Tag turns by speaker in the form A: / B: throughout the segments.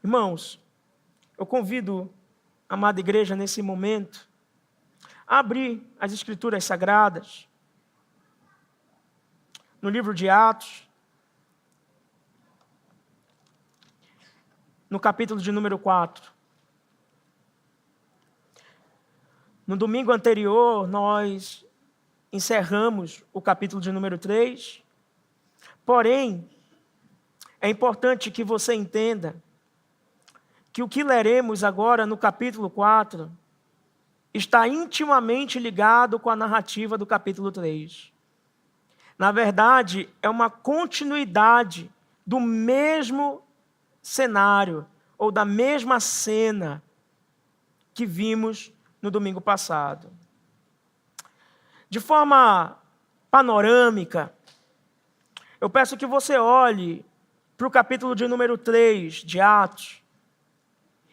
A: Irmãos, eu convido a amada igreja nesse momento a abrir as Escrituras Sagradas no livro de Atos, no capítulo de número 4. No domingo anterior, nós encerramos o capítulo de número 3. Porém, é importante que você entenda que o que leremos agora no capítulo 4 está intimamente ligado com a narrativa do capítulo 3. Na verdade, é uma continuidade do mesmo cenário ou da mesma cena que vimos no domingo passado. De forma panorâmica, eu peço que você olhe para o capítulo de número 3 de Atos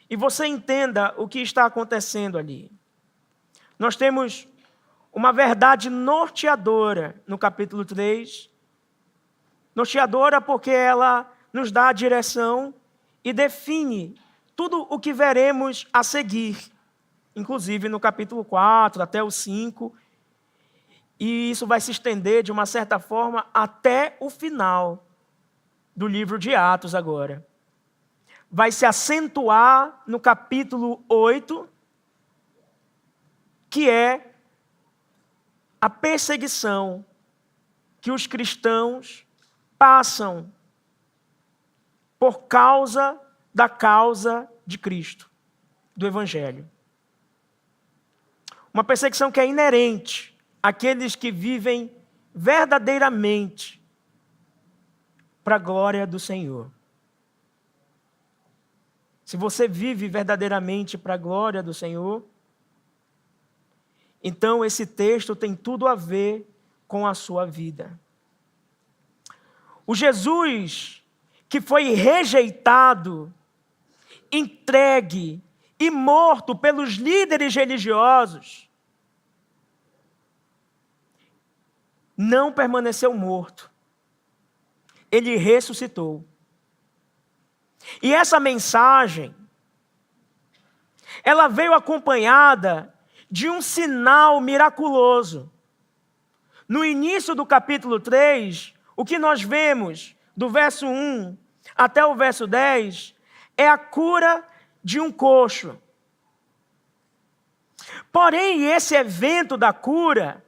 A: e você entenda o que está acontecendo ali. Nós temos uma verdade norteadora no capítulo 3, norteadora porque ela nos dá a direção e define tudo o que veremos a seguir, inclusive no capítulo 4 até o 5, e isso vai se estender de uma certa forma até o final do livro de Atos agora. Vai se acentuar no capítulo 8, que é a perseguição que os cristãos passam por causa da causa de Cristo, do Evangelho. Uma perseguição que é inerente àqueles que vivem verdadeiramente para a glória do Senhor. Se você vive verdadeiramente para a glória do Senhor, então esse texto tem tudo a ver com a sua vida. O Jesus que foi rejeitado, entregue e morto pelos líderes religiosos, não permaneceu morto. Ele ressuscitou. E essa mensagem, ela veio acompanhada de um sinal miraculoso. No início do capítulo 3, o que nós vemos do verso 1 até o verso 10 é a cura de um coxo. Porém, esse evento da cura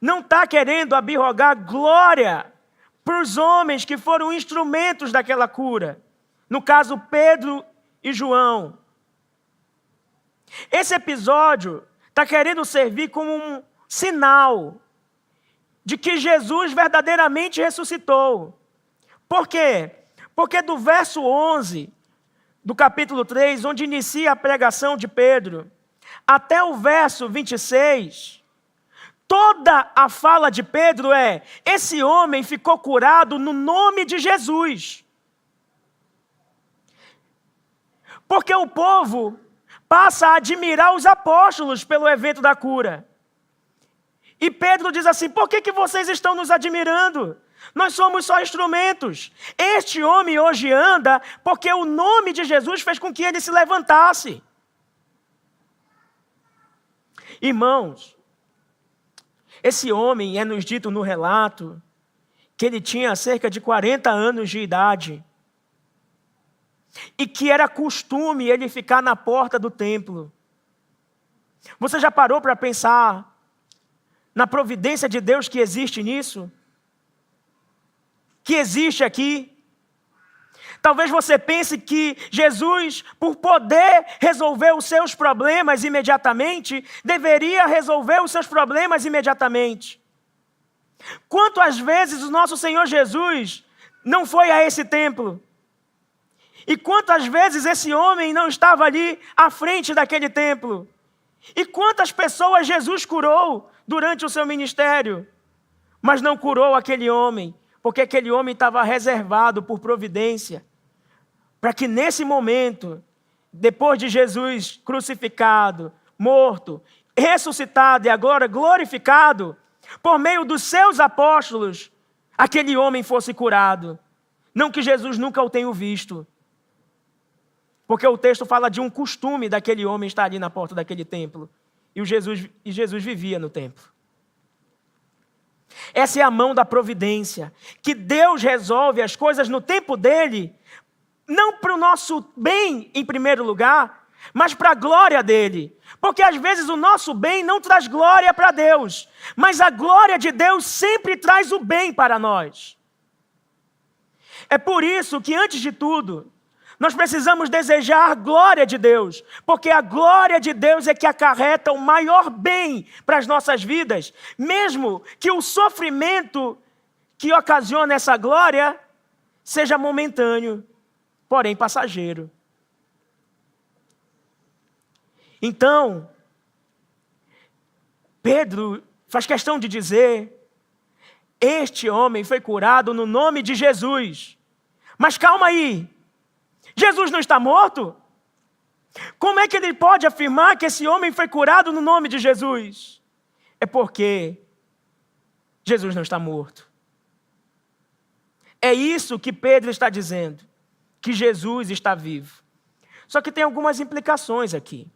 A: não está querendo abirrogar glória para os homens que foram instrumentos daquela cura. No caso, Pedro e João. Esse episódio está querendo servir como um sinal de que Jesus verdadeiramente ressuscitou. Por quê? Porque do verso 11 do capítulo 3, onde inicia a pregação de Pedro, até o verso 26, toda a fala de Pedro é: esse homem ficou curado no nome de Jesus. Porque o povo passa a admirar os apóstolos pelo evento da cura. E Pedro diz assim: por que vocês estão nos admirando? Nós somos só instrumentos. Este homem hoje anda porque o nome de Jesus fez com que ele se levantasse. Irmãos, esse homem é nos dito no relato que ele tinha cerca de 40 anos de idade e que era costume ele ficar na porta do templo. Você já parou para pensar na providência de Deus que existe nisso? Que existe aqui? Talvez você pense que Jesus, por poder resolver os seus problemas imediatamente, deveria resolver os seus problemas imediatamente. Quantas vezes o nosso Senhor Jesus não foi a esse templo? E quantas vezes esse homem não estava ali à frente daquele templo? E quantas pessoas Jesus curou durante o seu ministério? Mas não curou aquele homem, porque aquele homem estava reservado por providência, para que nesse momento, depois de Jesus crucificado, morto, ressuscitado e agora glorificado, por meio dos seus apóstolos, aquele homem fosse curado. Não que Jesus nunca o tenha visto, Porque o texto fala de um costume daquele homem estar ali na porta daquele templo. E Jesus vivia no templo. Essa é a mão da providência, que Deus resolve as coisas no tempo dele, não para o nosso bem em primeiro lugar, mas para a glória dele. Porque às vezes o nosso bem não traz glória para Deus, mas a glória de Deus sempre traz o bem para nós. É por isso que, antes de tudo, nós precisamos desejar a glória de Deus, porque a glória de Deus é que acarreta o maior bem para as nossas vidas, mesmo que o sofrimento que ocasiona essa glória seja momentâneo, porém passageiro. Então, Pedro faz questão de dizer: este homem foi curado no nome de Jesus. Mas calma aí, Jesus não está morto? Como é que ele pode afirmar que esse homem foi curado no nome de Jesus? É porque Jesus não está morto. É isso que Pedro está dizendo, que Jesus está vivo. Só que tem algumas implicações aqui.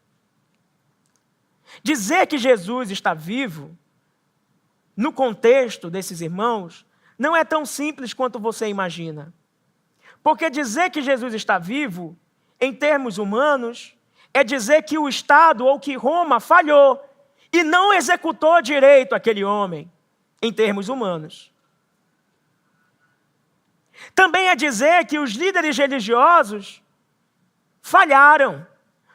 A: Dizer que Jesus está vivo, no contexto desses irmãos, não é tão simples quanto você imagina. Porque dizer que Jesus está vivo, em termos humanos, é dizer que o Estado ou que Roma falhou e não executou direito aquele homem, em termos humanos. Também é dizer que os líderes religiosos falharam,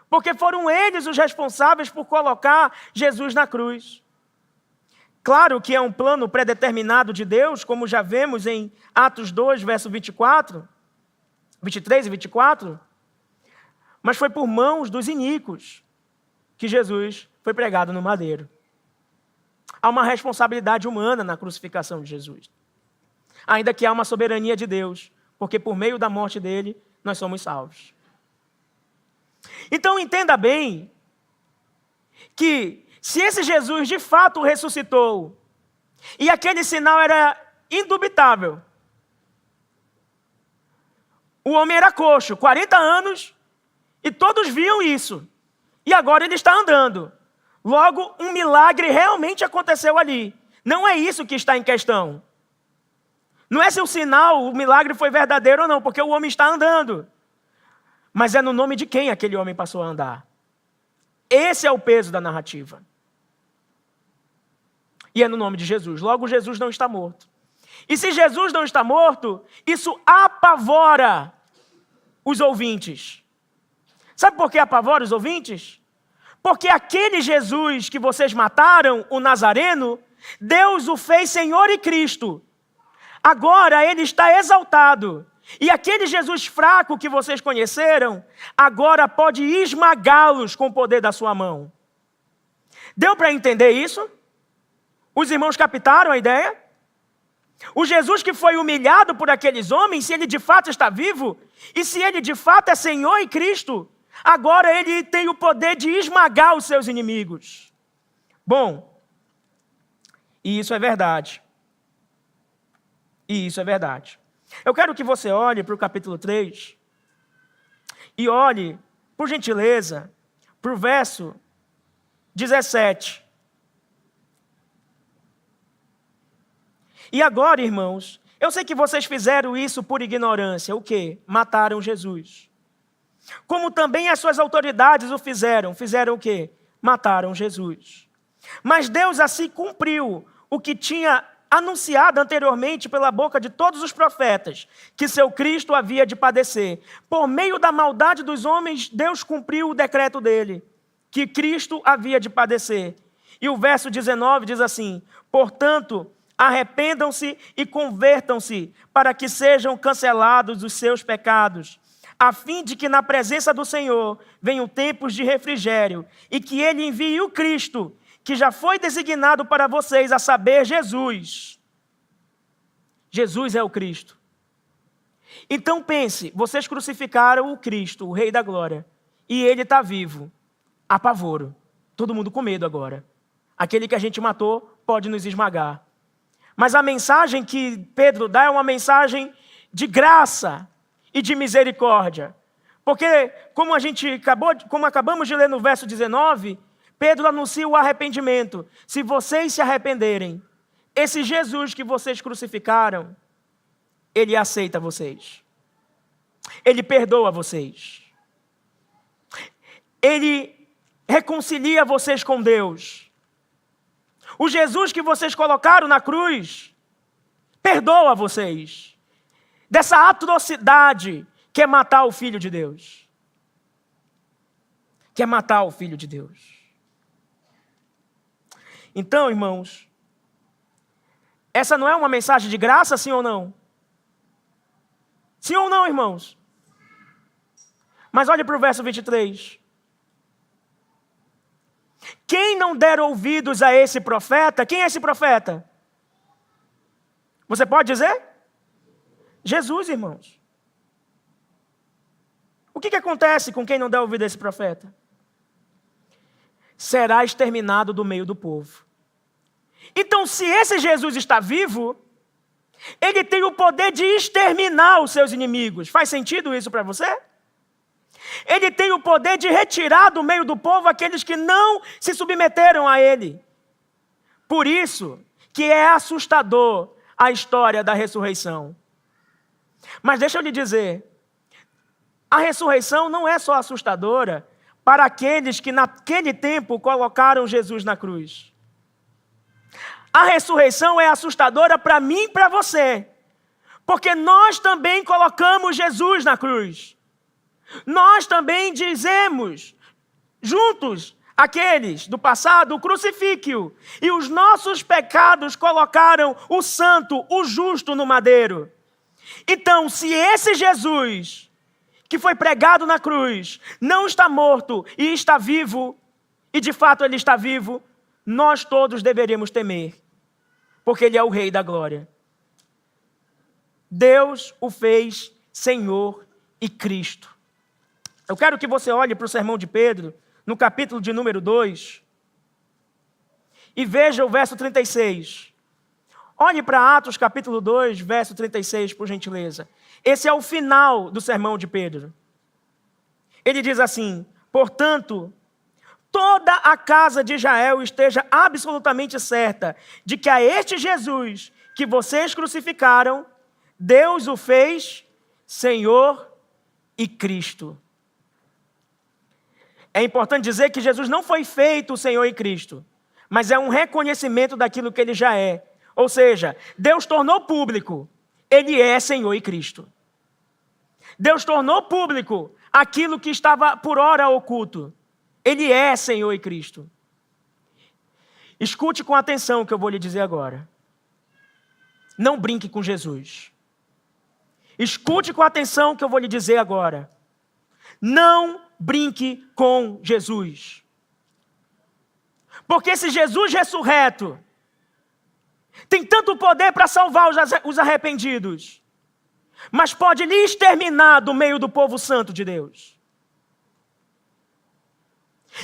A: porque foram eles os responsáveis por colocar Jesus na cruz. Claro que é um plano predeterminado de Deus, como já vemos em Atos 2, verso 23 e 24, mas foi por mãos dos iníquos que Jesus foi pregado no madeiro. Há uma responsabilidade humana na crucificação de Jesus, ainda que há uma soberania de Deus, porque por meio da morte dele, nós somos salvos. Então entenda bem que se esse Jesus de fato ressuscitou, e aquele sinal era indubitável, o homem era coxo, 40 anos, e todos viam isso. E agora ele está andando. Logo, um milagre realmente aconteceu ali. Não é isso que está em questão. Não é se o sinal, o milagre foi verdadeiro ou não, porque o homem está andando. Mas é no nome de quem aquele homem passou a andar. Esse é o peso da narrativa. E é no nome de Jesus. Logo, Jesus não está morto. E se Jesus não está morto, isso apavora os ouvintes. Sabe por que apavora os ouvintes? Porque aquele Jesus que vocês mataram, o Nazareno, Deus o fez Senhor e Cristo. Agora ele está exaltado. E aquele Jesus fraco que vocês conheceram, agora pode esmagá-los com o poder da sua mão. Deu para entender isso? Os irmãos captaram a ideia? O Jesus que foi humilhado por aqueles homens, se ele de fato está vivo, e se ele de fato é Senhor e Cristo, agora ele tem o poder de esmagar os seus inimigos. Bom, e isso é verdade. E isso é verdade. Eu quero que você olhe para o capítulo 3 e olhe, por gentileza, para o verso 17. E agora, irmãos, eu sei que vocês fizeram isso por ignorância. O quê? Mataram Jesus. Como também as suas autoridades o fizeram. Fizeram o quê? Mataram Jesus. Mas Deus assim cumpriu o que tinha anunciado anteriormente pela boca de todos os profetas, que seu Cristo havia de padecer. Por meio da maldade dos homens, Deus cumpriu o decreto dele, que Cristo havia de padecer. E o verso 19 diz assim: portanto, arrependam-se e convertam-se, para que sejam cancelados os seus pecados, a fim de que na presença do Senhor venham tempos de refrigério, e que ele envie o Cristo, que já foi designado para vocês, a saber, Jesus. Jesus é o Cristo. Então pense, vocês crucificaram o Cristo, o Rei da Glória, e ele está vivo. Apavoro. Todo mundo com medo agora. Aquele que a gente matou pode nos esmagar. Mas a mensagem que Pedro dá é uma mensagem de graça e de misericórdia. Porque, como acabamos de ler no verso 19, Pedro anuncia o arrependimento. Se vocês se arrependerem, esse Jesus que vocês crucificaram, ele aceita vocês. Ele perdoa vocês. Ele reconcilia vocês com Deus. O Jesus que vocês colocaram na cruz, perdoa vocês dessa atrocidade que é matar o Filho de Deus. Que é matar o Filho de Deus. Então, irmãos, essa não é uma mensagem de graça, sim ou não? Sim ou não, irmãos? Mas olhe para o verso 23. Quem não der ouvidos a esse profeta, quem é esse profeta? Você pode dizer? Jesus, irmãos. O que acontece com quem não der ouvido a esse profeta? Será exterminado do meio do povo. Então, se esse Jesus está vivo, ele tem o poder de exterminar os seus inimigos. Faz sentido isso para você? Ele tem o poder de retirar do meio do povo aqueles que não se submeteram a ele. Por isso que é assustador a história da ressurreição. Mas deixa eu lhe dizer, a ressurreição não é só assustadora para aqueles que naquele tempo colocaram Jesus na cruz. A ressurreição é assustadora para mim e para você, porque nós também colocamos Jesus na cruz. Nós também dizemos, juntos, aqueles do passado, crucifique-o. E os nossos pecados colocaram o santo, o justo no madeiro. Então, se esse Jesus, que foi pregado na cruz, não está morto e está vivo, e de fato ele está vivo, nós todos deveríamos temer, porque ele é o Rei da Glória. Deus o fez Senhor e Cristo. Eu quero que você olhe para o sermão de Pedro, no capítulo de número 2, e veja o verso 36. Olhe para Atos capítulo 2, verso 36, por gentileza. Esse é o final do sermão de Pedro. Ele diz assim: portanto, toda a casa de Israel esteja absolutamente certa de que a este Jesus que vocês crucificaram, Deus o fez Senhor e Cristo. É importante dizer que Jesus não foi feito o Senhor e Cristo, mas é um reconhecimento daquilo que ele já é. Ou seja, Deus tornou público, ele é Senhor e Cristo. Deus tornou público aquilo que estava por ora oculto. Ele é Senhor e Cristo. Escute com atenção o que eu vou lhe dizer agora. Não brinque com Jesus. Escute com atenção o que eu vou lhe dizer agora. Não brinque com Jesus. Porque esse Jesus ressurreto tem tanto poder para salvar os arrependidos, mas pode lhe exterminar do meio do povo santo de Deus.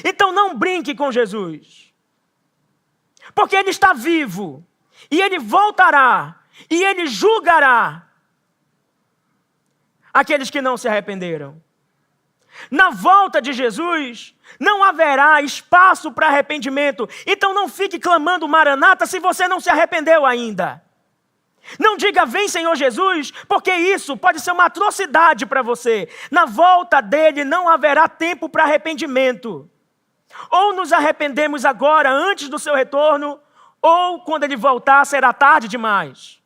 A: Então não brinque com Jesus, porque ele está vivo, e ele voltará, e ele julgará aqueles que não se arrependeram. Na volta de Jesus, não haverá espaço para arrependimento. Então não fique clamando Maranata se você não se arrependeu ainda. Não diga vem Senhor Jesus, porque isso pode ser uma atrocidade para você. Na volta dele não haverá tempo para arrependimento. Ou nos arrependemos agora, antes do seu retorno, ou quando ele voltar será tarde demais.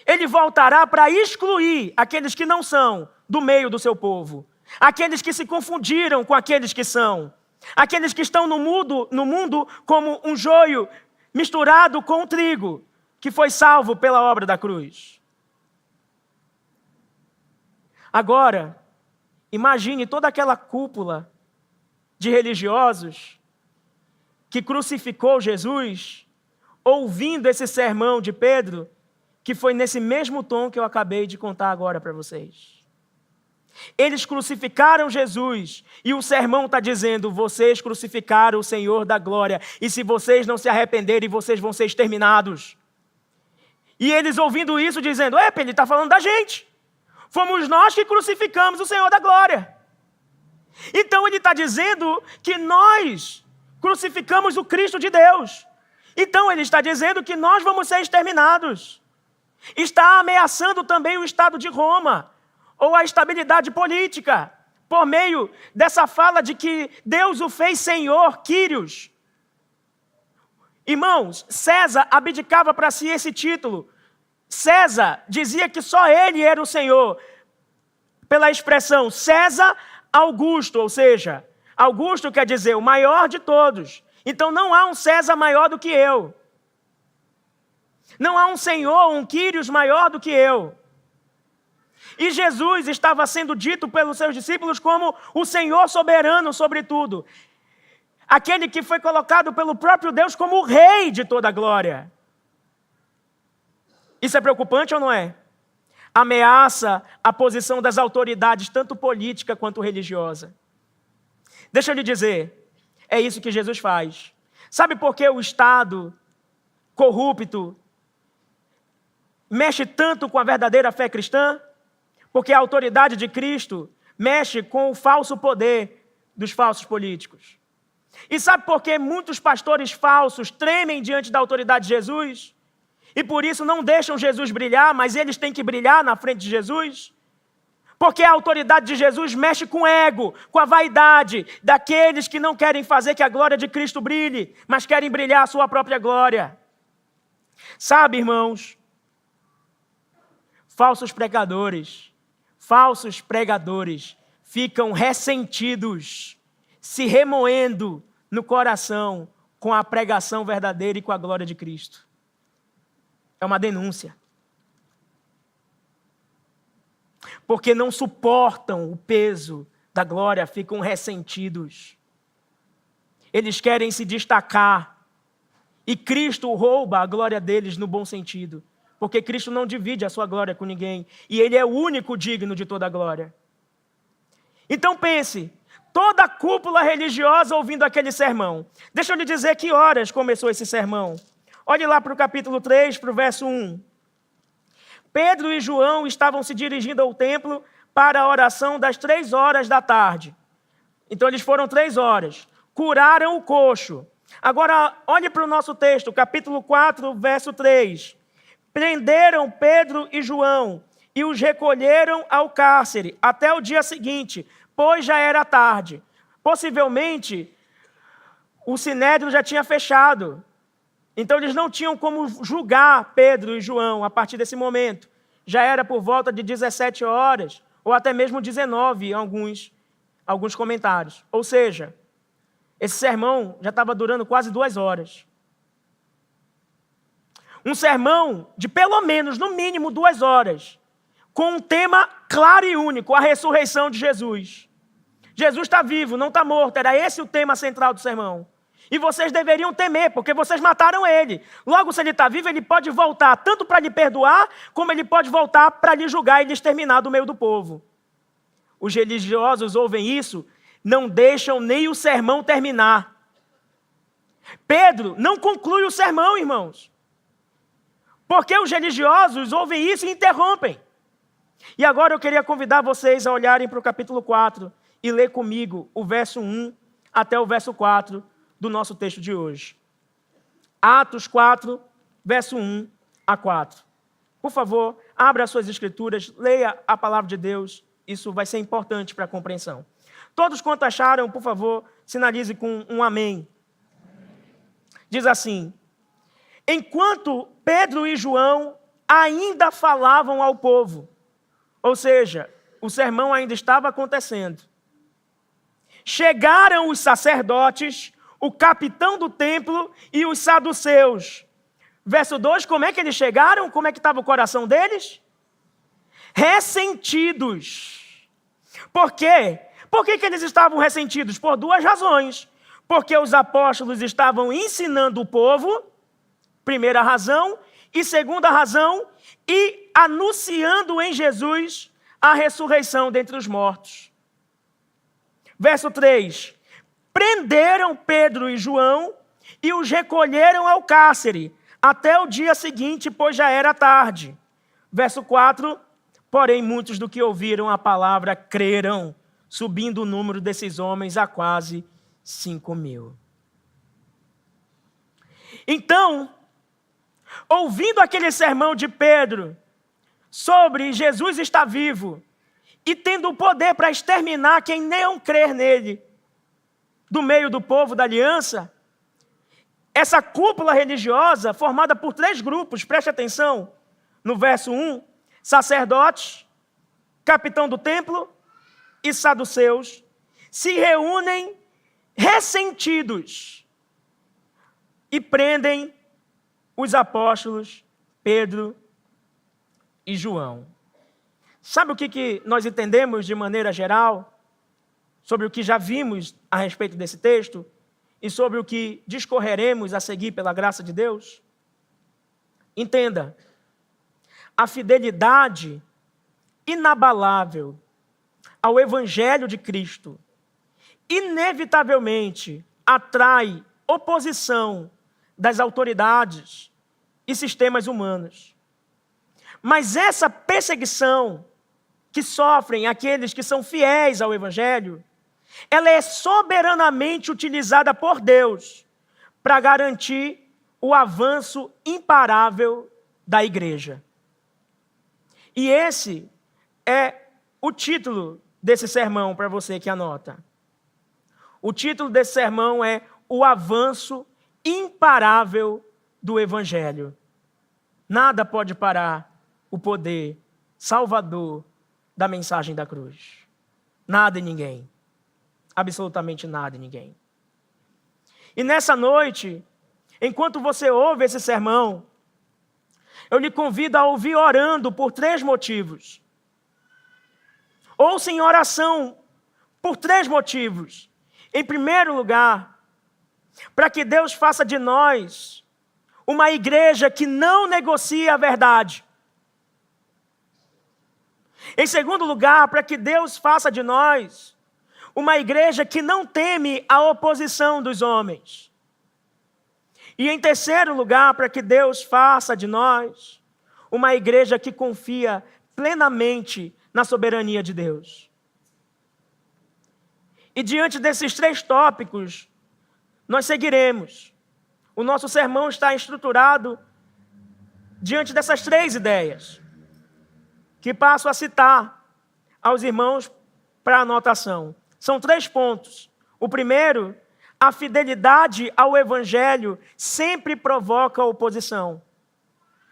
A: Ele voltará para excluir aqueles que não são do meio do seu povo. Aqueles que se confundiram com aqueles que são. Aqueles que estão no mundo como um joio misturado com o trigo, que foi salvo pela obra da cruz. Agora, imagine toda aquela cúpula de religiosos que crucificou Jesus, ouvindo esse sermão de Pedro, que foi nesse mesmo tom que eu acabei de contar agora para vocês. Eles crucificaram Jesus, e o sermão está dizendo, vocês crucificaram o Senhor da glória, e se vocês não se arrependerem, vocês vão ser exterminados. E eles ouvindo isso, dizendo, ele está falando da gente. Fomos nós que crucificamos o Senhor da glória. Então ele está dizendo que nós crucificamos o Cristo de Deus. Então ele está dizendo que nós vamos ser exterminados. Está ameaçando também o Estado de Roma, ou a estabilidade política, por meio dessa fala de que Deus o fez Senhor, Quírios. Irmãos, César abdicava para si esse título. César dizia que só ele era o Senhor, pela expressão César Augusto, ou seja, Augusto quer dizer o maior de todos. Então não há um César maior do que eu. Não há um Senhor, um Quírios maior do que eu. E Jesus estava sendo dito pelos seus discípulos como o Senhor soberano sobre tudo. Aquele que foi colocado pelo próprio Deus como o Rei de toda a glória. Isso é preocupante ou não é? Ameaça a posição das autoridades, tanto política quanto religiosa. Deixa eu lhe dizer, é isso que Jesus faz. Sabe por que o Estado corrupto mexe tanto com a verdadeira fé cristã? Porque a autoridade de Cristo mexe com o falso poder dos falsos políticos. E sabe por que muitos pastores falsos tremem diante da autoridade de Jesus? E por isso não deixam Jesus brilhar, mas eles têm que brilhar na frente de Jesus? Porque a autoridade de Jesus mexe com o ego, com a vaidade daqueles que não querem fazer que a glória de Cristo brilhe, mas querem brilhar a sua própria glória. Sabe, irmãos, falsos pregadores ficam ressentidos, se remoendo no coração com a pregação verdadeira e com a glória de Cristo. É uma denúncia. Porque não suportam o peso da glória, ficam ressentidos. Eles querem se destacar. E Cristo rouba a glória deles no bom sentido. Porque Cristo não divide a sua glória com ninguém. E Ele é o único digno de toda a glória. Então pense, toda a cúpula religiosa ouvindo aquele sermão. Deixa eu lhe dizer que horas começou esse sermão. Olhe lá para o capítulo 3, para o verso 1. Pedro e João estavam se dirigindo ao templo para a oração das 3 horas da tarde. Então eles foram 3 horas. Curaram o coxo. Agora, olhe para o nosso texto, capítulo 4, verso 3. Prenderam Pedro e João e os recolheram ao cárcere até o dia seguinte, pois já era tarde. Possivelmente, o sinédrio já tinha fechado. Então eles não tinham como julgar Pedro e João a partir desse momento. Já era por volta de 17 horas, ou até mesmo 19, em alguns comentários. Ou seja, esse sermão já estava durando quase 2 horas. Um sermão de pelo menos, no mínimo, 2 horas, com um tema claro e único, a ressurreição de Jesus. Jesus está vivo, não está morto, era esse o tema central do sermão. E vocês deveriam temer, porque vocês mataram ele. Logo, se ele está vivo, ele pode voltar tanto para lhe perdoar, como ele pode voltar para lhe julgar e lhe exterminar do meio do povo. Os religiosos ouvem isso, não deixam nem o sermão terminar. Pedro não conclui o sermão, irmãos. Porque os religiosos ouvem isso e interrompem. E agora eu queria convidar vocês a olharem para o capítulo 4 e ler comigo o verso 1 até o verso 4 do nosso texto de hoje. Atos 4, verso 1 a 4. Por favor, abra as suas escrituras, leia a palavra de Deus. Isso vai ser importante para a compreensão. Todos quanto acharam, por favor, sinalize com um amém. Diz assim: enquanto Pedro e João ainda falavam ao povo, ou seja, o sermão ainda estava acontecendo, chegaram os sacerdotes, o capitão do templo e os saduceus. Verso 2, como é que eles chegaram? Como é que estava o coração deles? Ressentidos. Por quê? Por que eles estavam ressentidos? Por 2 razões. Porque os apóstolos estavam ensinando o povo, primeira razão, e segunda razão, e anunciando em Jesus a ressurreição dentre os mortos. Verso 3, prenderam Pedro e João e os recolheram ao cárcere até o dia seguinte, pois já era tarde. Verso 4, porém muitos do que ouviram a palavra creram, subindo o número desses homens a quase 5.000. Então, ouvindo aquele sermão de Pedro sobre Jesus está vivo e tendo o poder para exterminar quem não crer nele do meio do povo da aliança, essa cúpula religiosa, formada por 3 grupos, preste atenção, no verso 1, sacerdotes, capitão do templo e saduceus, se reúnem ressentidos e prendem os apóstolos Pedro e João. Sabe o que nós entendemos de maneira geral sobre o que já vimos a respeito desse texto e sobre o que discorreremos a seguir pela graça de Deus? Entenda, a fidelidade inabalável ao Evangelho de Cristo inevitavelmente atrai oposição das autoridades e sistemas humanos. Mas essa perseguição que sofrem aqueles que são fiéis ao Evangelho, ela é soberanamente utilizada por Deus para garantir o avanço imparável da igreja. E esse é o título desse sermão para você que anota. O título desse sermão é O Avanço Imparável do Evangelho. Nada pode parar o poder salvador da mensagem da cruz. Nada e ninguém. Absolutamente nada e ninguém. E nessa noite, enquanto você ouve esse sermão, eu lhe convido a ouvir orando por 3 motivos. Ouça em oração por 3 motivos. Em primeiro lugar, para que Deus faça de nós uma igreja que não negocia a verdade. Em segundo lugar, para que Deus faça de nós uma igreja que não teme a oposição dos homens. E em terceiro lugar, para que Deus faça de nós uma igreja que confia plenamente na soberania de Deus. E diante desses 3 tópicos, nós seguiremos. O nosso sermão está estruturado diante dessas 3 ideias, que passo a citar aos irmãos para anotação. São 3 pontos. O primeiro, a fidelidade ao Evangelho sempre provoca oposição.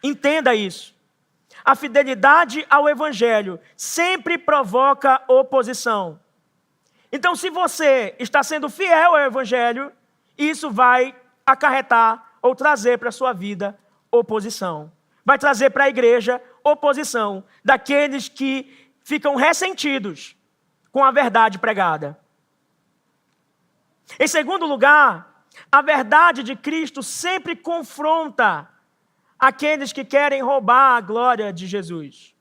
A: Entenda isso. A fidelidade ao Evangelho sempre provoca oposição. Então, se você está sendo fiel ao Evangelho, isso vai acarretar ou trazer para a sua vida oposição. Vai trazer para a igreja oposição daqueles que ficam ressentidos com a verdade pregada. Em segundo lugar, a verdade de Cristo sempre confronta aqueles que querem roubar a glória de Jesus.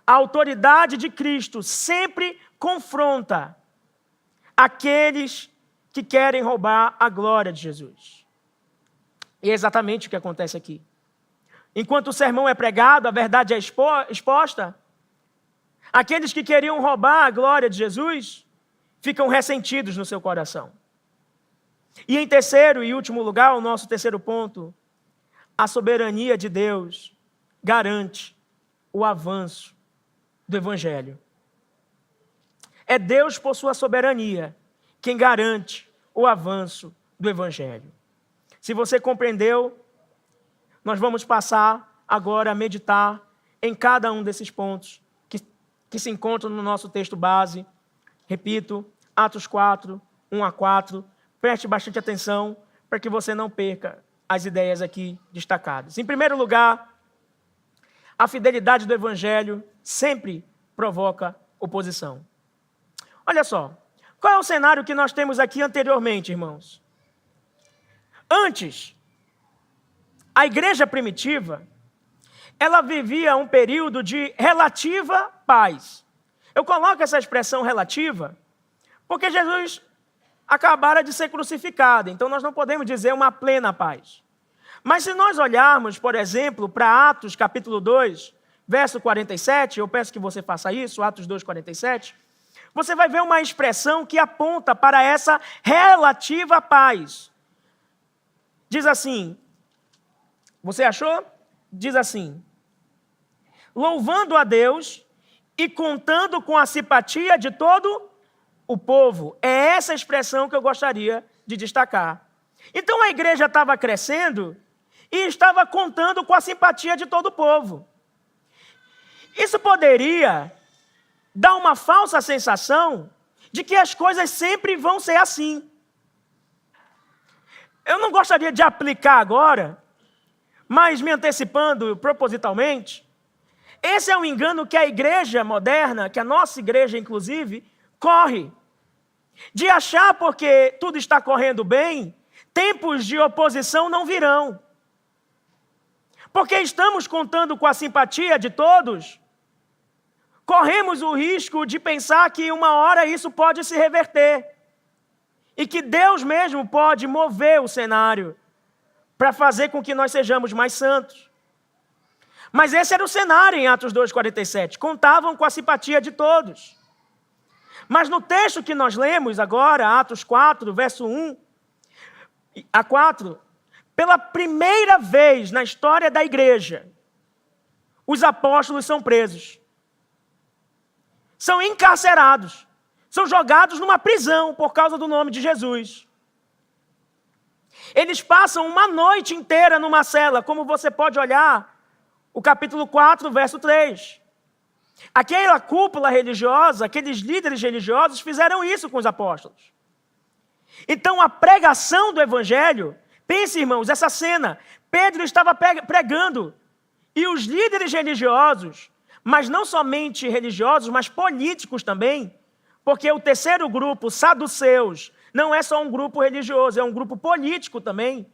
A: A autoridade de Cristo sempre confronta aqueles que querem roubar a glória de Jesus. E é exatamente o que acontece aqui. Enquanto o sermão é pregado, a verdade é exposta, aqueles que queriam roubar a glória de Jesus ficam ressentidos no seu coração. E em terceiro e último lugar, o nosso terceiro ponto, a soberania de Deus garante o avanço do Evangelho. É Deus, por sua soberania, quem garante o avanço do Evangelho. Se você compreendeu, nós vamos passar agora a meditar em cada um desses pontos que se encontram no nosso texto base. Repito, Atos 4, 1 a 4. Preste bastante atenção para que você não perca as ideias aqui destacadas. Em primeiro lugar, a fidelidade do Evangelho sempre provoca oposição. Olha só, qual é o cenário que nós temos aqui anteriormente, irmãos? Antes, a igreja primitiva, ela vivia um período de relativa paz. Eu coloco essa expressão relativa porque Jesus acabara de ser crucificado, então nós não podemos dizer uma plena paz. Mas se nós olharmos, por exemplo, para Atos capítulo 2, verso 47, eu peço que você faça isso, Atos 2, 47, você vai ver uma expressão que aponta para essa relativa paz. Diz assim, você achou? Diz assim: louvando a Deus e contando com a simpatia de todo o povo. É essa expressão que eu gostaria de destacar. Então a igreja estava crescendo e estava contando com a simpatia de todo o povo. Isso poderia dar uma falsa sensação de que as coisas sempre vão ser assim. Eu não gostaria de aplicar agora, mas me antecipando propositalmente, esse é um engano que a igreja moderna, que a nossa igreja inclusive, corre. De achar porque tudo está correndo bem, tempos de oposição não virão. Porque estamos contando com a simpatia de todos, corremos o risco de pensar que uma hora isso pode se reverter. E que Deus mesmo pode mover o cenário para fazer com que nós sejamos mais santos. Mas esse era o cenário em Atos 2,47. Contavam com a simpatia de todos. Mas no texto que nós lemos agora, Atos 4, verso 1 a 4, pela primeira vez na história da igreja, os apóstolos são presos. São encarcerados. São jogados numa prisão por causa do nome de Jesus. Eles passam uma noite inteira numa cela, como você pode olhar o capítulo 4, verso 3. Aquela cúpula religiosa, aqueles líderes religiosos fizeram isso com os apóstolos. Então a pregação do evangelho, pense, irmãos, essa cena, Pedro estava pregando e os líderes religiosos, mas não somente religiosos, mas políticos também, porque o terceiro grupo, saduceus, não é só um grupo religioso, é um grupo político também,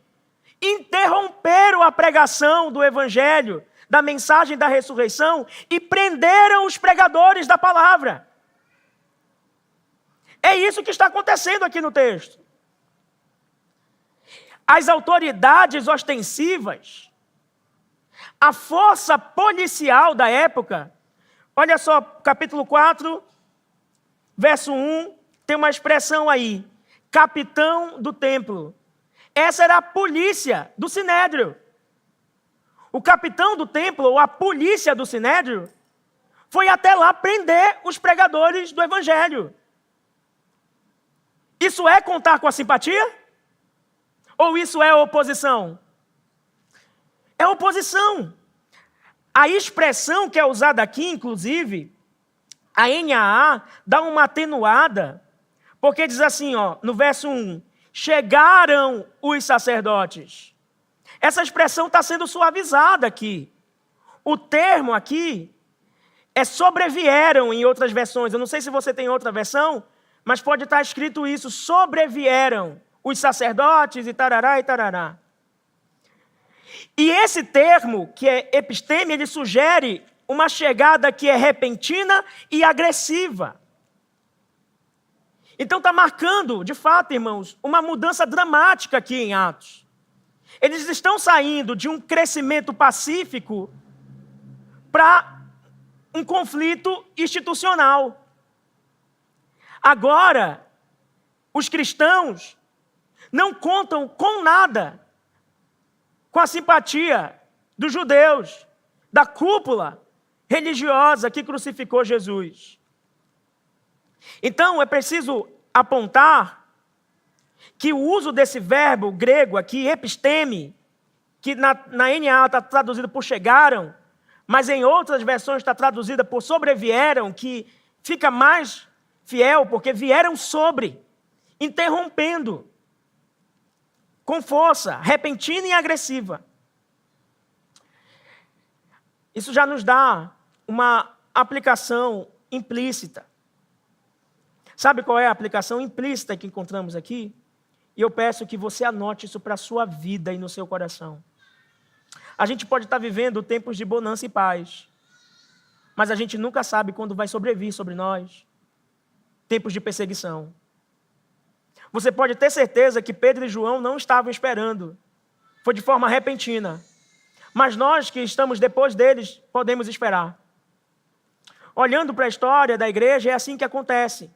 A: interromperam a pregação do evangelho, da mensagem da ressurreição, e prenderam os pregadores da palavra. É isso que está acontecendo aqui no texto. As autoridades ostensivas, a força policial da época, olha só, capítulo 4, verso 1, tem uma expressão aí, capitão do templo. Essa era a polícia do Sinédrio. O capitão do templo, ou a polícia do Sinédrio, foi até lá prender os pregadores do evangelho. Isso é contar com a simpatia? Ou isso é oposição? É oposição. A expressão que é usada aqui, inclusive, a NAA, dá uma atenuada, porque diz assim, ó, no verso 1, chegaram os sacerdotes. Essa expressão está sendo suavizada aqui. O termo aqui é sobrevieram em outras versões. Eu não sei se você tem outra versão, mas pode estar escrito isso, sobrevieram os sacerdotes e tarará e tarará. E esse termo, que é episteme, ele sugere uma chegada que é repentina e agressiva. Então está marcando, de fato, irmãos, uma mudança dramática aqui em Atos. Eles estão saindo de um crescimento pacífico para um conflito institucional. Agora, os cristãos não contam com nada com a simpatia dos judeus, da cúpula religiosa que crucificou Jesus. Então, é preciso apontar que o uso desse verbo grego aqui, episteme, que na NAA está traduzido por chegaram, mas em outras versões está traduzida por sobrevieram, que fica mais fiel, porque vieram sobre, interrompendo, com força, repentina e agressiva. Isso já nos dá uma aplicação implícita. Sabe qual é a aplicação implícita que encontramos aqui? E eu peço que você anote isso para a sua vida e no seu coração. A gente pode estar vivendo tempos de bonança e paz, mas a gente nunca sabe quando vai sobrevir sobre nós tempos de perseguição. Você pode ter certeza que Pedro e João não estavam esperando. Foi de forma repentina. Mas nós que estamos depois deles, podemos esperar. olhando para a história da igreja, é assim que acontece.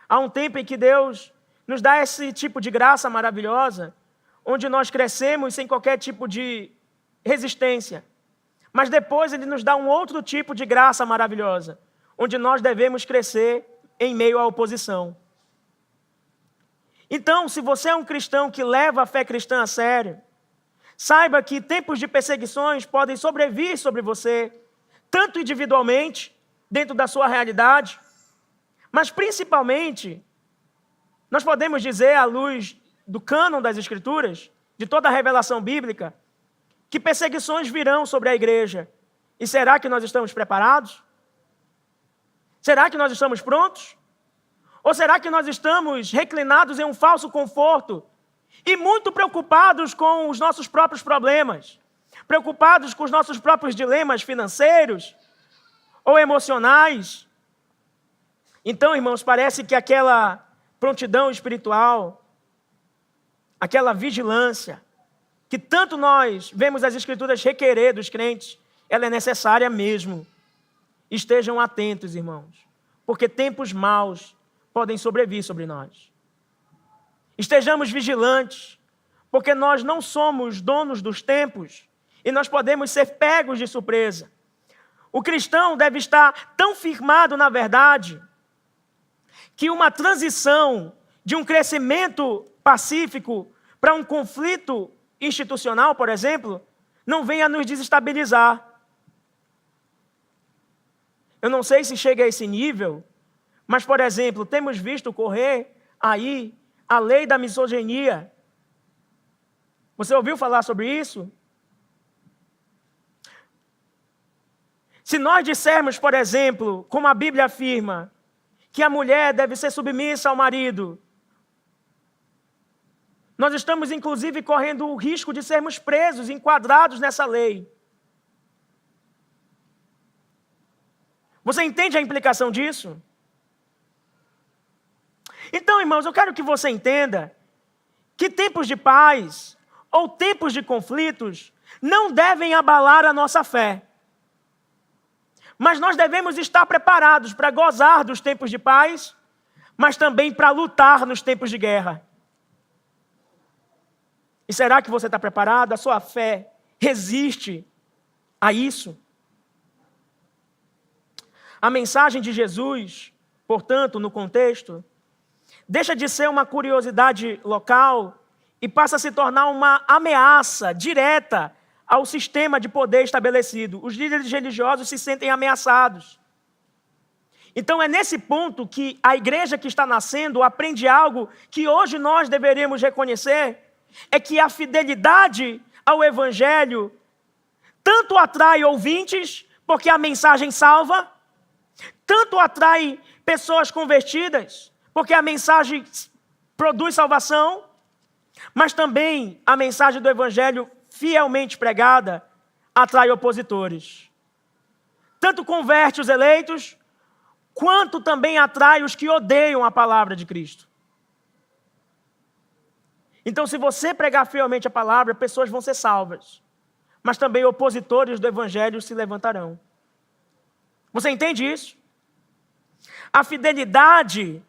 A: Há um tempo em que Deus nos dá esse tipo de graça maravilhosa, onde nós crescemos sem qualquer tipo de resistência. Mas depois Ele nos dá um outro tipo de graça maravilhosa, onde nós devemos crescer em meio à oposição. Então, se você é um cristão que leva a fé cristã a sério, saiba que tempos de perseguições podem sobrevir sobre você, tanto individualmente, dentro da sua realidade, mas principalmente, nós podemos dizer, à luz do cânon das Escrituras, de toda a revelação bíblica, que perseguições virão sobre a igreja. E será que nós estamos preparados? Será que nós estamos prontos? Ou será que nós estamos reclinados em um falso conforto e muito preocupados com os nossos próprios problemas, preocupados com os nossos próprios dilemas financeiros ou emocionais? Então, irmãos, parece que aquela prontidão espiritual, aquela vigilância, que tanto nós vemos as Escrituras requerer dos crentes, ela é necessária mesmo. Estejam atentos, irmãos, porque tempos maus podem sobrevir sobre nós. Estejamos vigilantes, porque nós não somos donos dos tempos e nós podemos ser pegos de surpresa. O cristão deve estar tão firmado na verdade que uma transição de um crescimento pacífico para um conflito institucional, por exemplo, não venha a nos desestabilizar. Eu não sei se chega a esse nível, mas, por exemplo, temos visto correr aí a lei da misoginia. Você ouviu falar sobre isso? Se nós dissermos, por exemplo, como a Bíblia afirma, que a mulher deve ser submissa ao marido, nós estamos, inclusive, correndo o risco de sermos presos, enquadrados nessa lei. Você entende a implicação disso? Então, irmãos, eu quero que você entenda que tempos de paz ou tempos de conflitos não devem abalar a nossa fé. Mas nós devemos estar preparados para gozar dos tempos de paz, mas também para lutar nos tempos de guerra. E será que você está preparado? A sua fé resiste a isso? A mensagem de Jesus, portanto, no contexto, deixa de ser uma curiosidade local e passa a se tornar uma ameaça direta ao sistema de poder estabelecido. Os líderes religiosos se sentem ameaçados. Então é nesse ponto que a igreja que está nascendo aprende algo que hoje nós deveríamos reconhecer, é que a fidelidade ao Evangelho tanto atrai ouvintes, porque a mensagem salva, tanto atrai pessoas convertidas, porque a mensagem produz salvação, mas também a mensagem do Evangelho fielmente pregada atrai opositores. Tanto converte os eleitos, quanto também atrai os que odeiam a palavra de Cristo. Então, se você pregar fielmente a palavra, pessoas vão ser salvas, mas também opositores do Evangelho se levantarão. Você entende isso? A fidelidade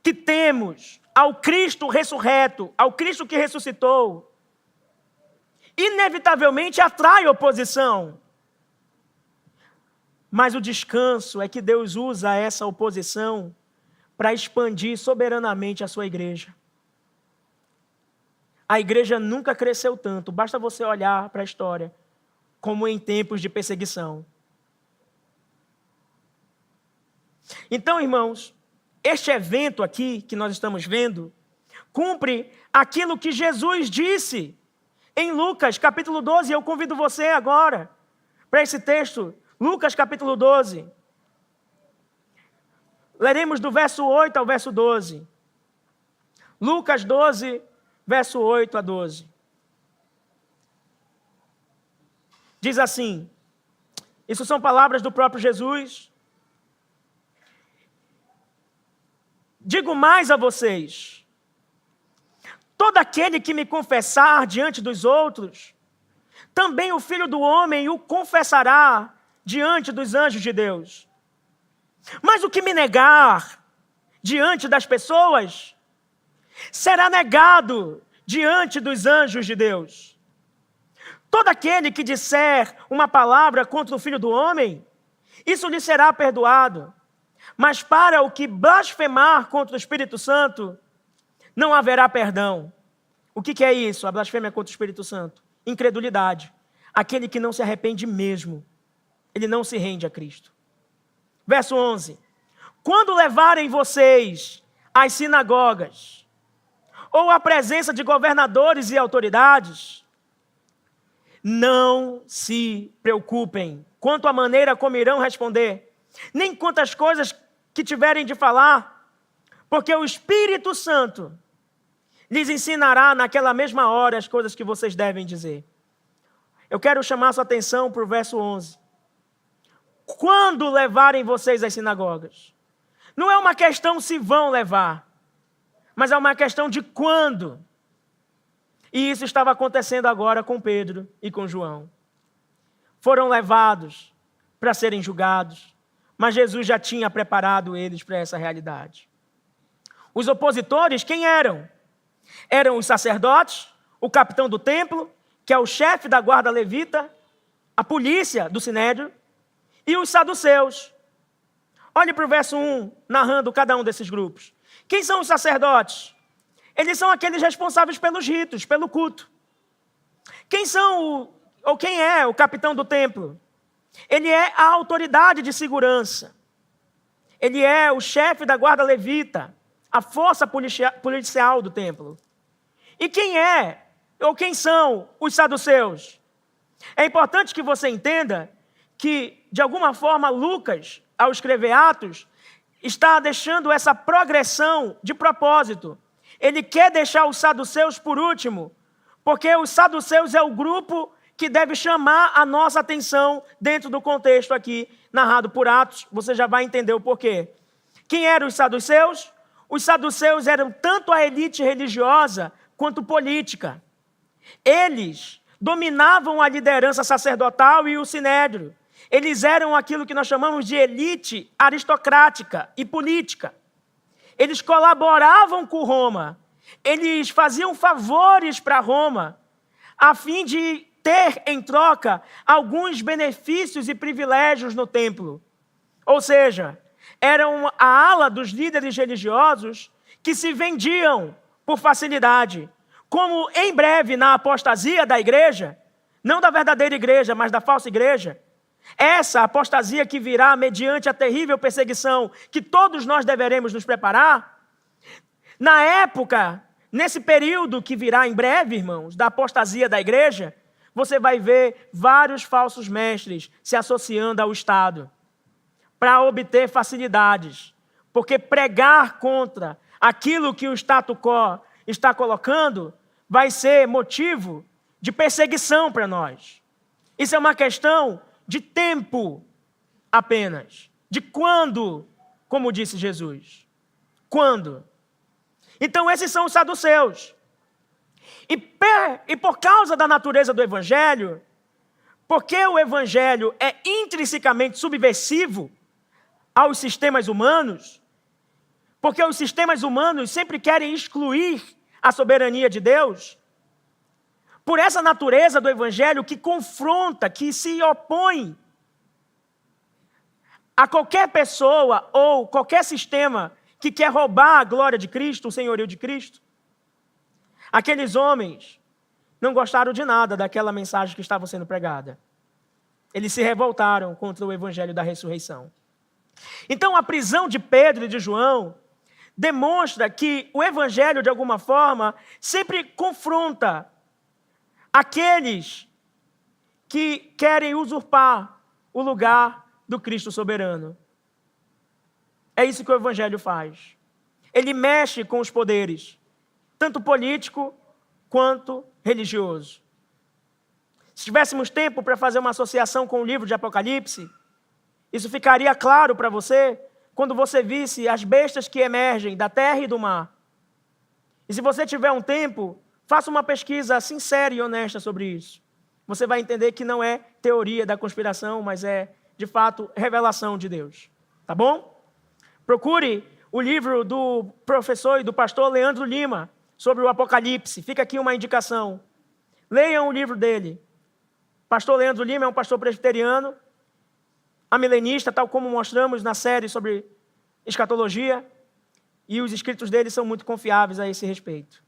A: que temos ao Cristo ressurreto, ao Cristo que ressuscitou, inevitavelmente atrai oposição. Mas o descanso é que Deus usa essa oposição para expandir soberanamente a sua igreja. A igreja nunca cresceu tanto, basta você olhar para a história, como em tempos de perseguição. Então, irmãos, este evento aqui que nós estamos vendo, cumpre aquilo que Jesus disse em Lucas capítulo 12. Eu convido você agora para esse texto, Lucas capítulo 12. Leremos do verso 8 ao verso 12. Lucas 12, verso 8 a 12. Diz assim, isso são palavras do próprio Jesus. Digo mais a vocês, todo aquele que me confessar diante dos outros, também o Filho do Homem o confessará diante dos anjos de Deus. Mas o que me negar diante das pessoas, será negado diante dos anjos de Deus. Todo aquele que disser uma palavra contra o Filho do Homem, isso lhe será perdoado. Mas para o que blasfemar contra o Espírito Santo, não haverá perdão. O que é isso? A blasfêmia contra o Espírito Santo? Incredulidade. Aquele que não se arrepende mesmo, ele não se rende a Cristo. Verso 11. Quando levarem vocês às sinagogas, ou à presença de governadores e autoridades, não se preocupem quanto à maneira como irão responder, nem quanto às coisas que tiverem de falar, porque o Espírito Santo lhes ensinará naquela mesma hora as coisas que vocês devem dizer. Eu quero chamar sua atenção para o verso 11. Quando levarem vocês às sinagogas, não é uma questão se vão levar, mas é uma questão de quando. E isso estava acontecendo agora com Pedro e com João. Foram levados para serem julgados, mas Jesus já tinha preparado eles para essa realidade. Os opositores, quem eram? Eram os sacerdotes, o capitão do templo, que é o chefe da guarda levita, a polícia do Sinédrio, e os saduceus. Olhe para o verso 1, narrando cada um desses grupos. Quem são os sacerdotes? Eles são aqueles responsáveis pelos ritos, pelo culto. Quem é o capitão do templo? Ele é a autoridade de segurança. Ele é o chefe da guarda levita, a força policial do templo. E quem são os saduceus? É importante que você entenda que, de alguma forma, Lucas, ao escrever Atos, está deixando essa progressão de propósito. Ele quer deixar os saduceus por último, porque os saduceus é o grupo que deve chamar a nossa atenção dentro do contexto aqui narrado por Atos. Você já vai entender o porquê. Quem eram os saduceus? Os saduceus eram tanto a elite religiosa quanto política. Eles dominavam a liderança sacerdotal e o sinédrio. Eles eram aquilo que nós chamamos de elite aristocrática e política. Eles colaboravam com Roma. Eles faziam favores para Roma, a fim de ter em troca alguns benefícios e privilégios no templo. Ou seja, eram a ala dos líderes religiosos que se vendiam por facilidade. Como em breve, na apostasia da igreja, não da verdadeira igreja, mas da falsa igreja, essa apostasia que virá mediante a terrível perseguição que todos nós deveremos nos preparar, na época, nesse período que virá em breve, irmãos, da apostasia da igreja, você vai ver vários falsos mestres se associando ao Estado para obter facilidades, porque pregar contra aquilo que o status quo está colocando vai ser motivo de perseguição para nós. Isso é uma questão de tempo apenas. De quando, como disse Jesus. Quando? Então esses são os saduceus. E por causa da natureza do Evangelho, porque o Evangelho é intrinsecamente subversivo aos sistemas humanos, porque os sistemas humanos sempre querem excluir a soberania de Deus, por essa natureza do Evangelho que confronta, que se opõe a qualquer pessoa ou qualquer sistema que quer roubar a glória de Cristo, o senhorio de Cristo, aqueles homens não gostaram de nada daquela mensagem que estava sendo pregada. Eles se revoltaram contra o Evangelho da ressurreição. Então a prisão de Pedro e de João demonstra que o Evangelho, de alguma forma, sempre confronta aqueles que querem usurpar o lugar do Cristo soberano. É isso que o Evangelho faz. Ele mexe com os poderes, tanto político quanto religioso. Se tivéssemos tempo para fazer uma associação com o livro de Apocalipse, isso ficaria claro para você quando você visse as bestas que emergem da terra e do mar. E se você tiver um tempo, faça uma pesquisa sincera e honesta sobre isso. Você vai entender que não é teoria da conspiração, mas é, de fato, revelação de Deus. Tá bom? Procure o livro do professor e do pastor Leandro Lima sobre o Apocalipse. Fica aqui uma indicação. Leiam o livro dele. Pastor Leandro Lima é um pastor presbiteriano, amilenista, tal como mostramos na série sobre escatologia, e os escritos dele são muito confiáveis a esse respeito.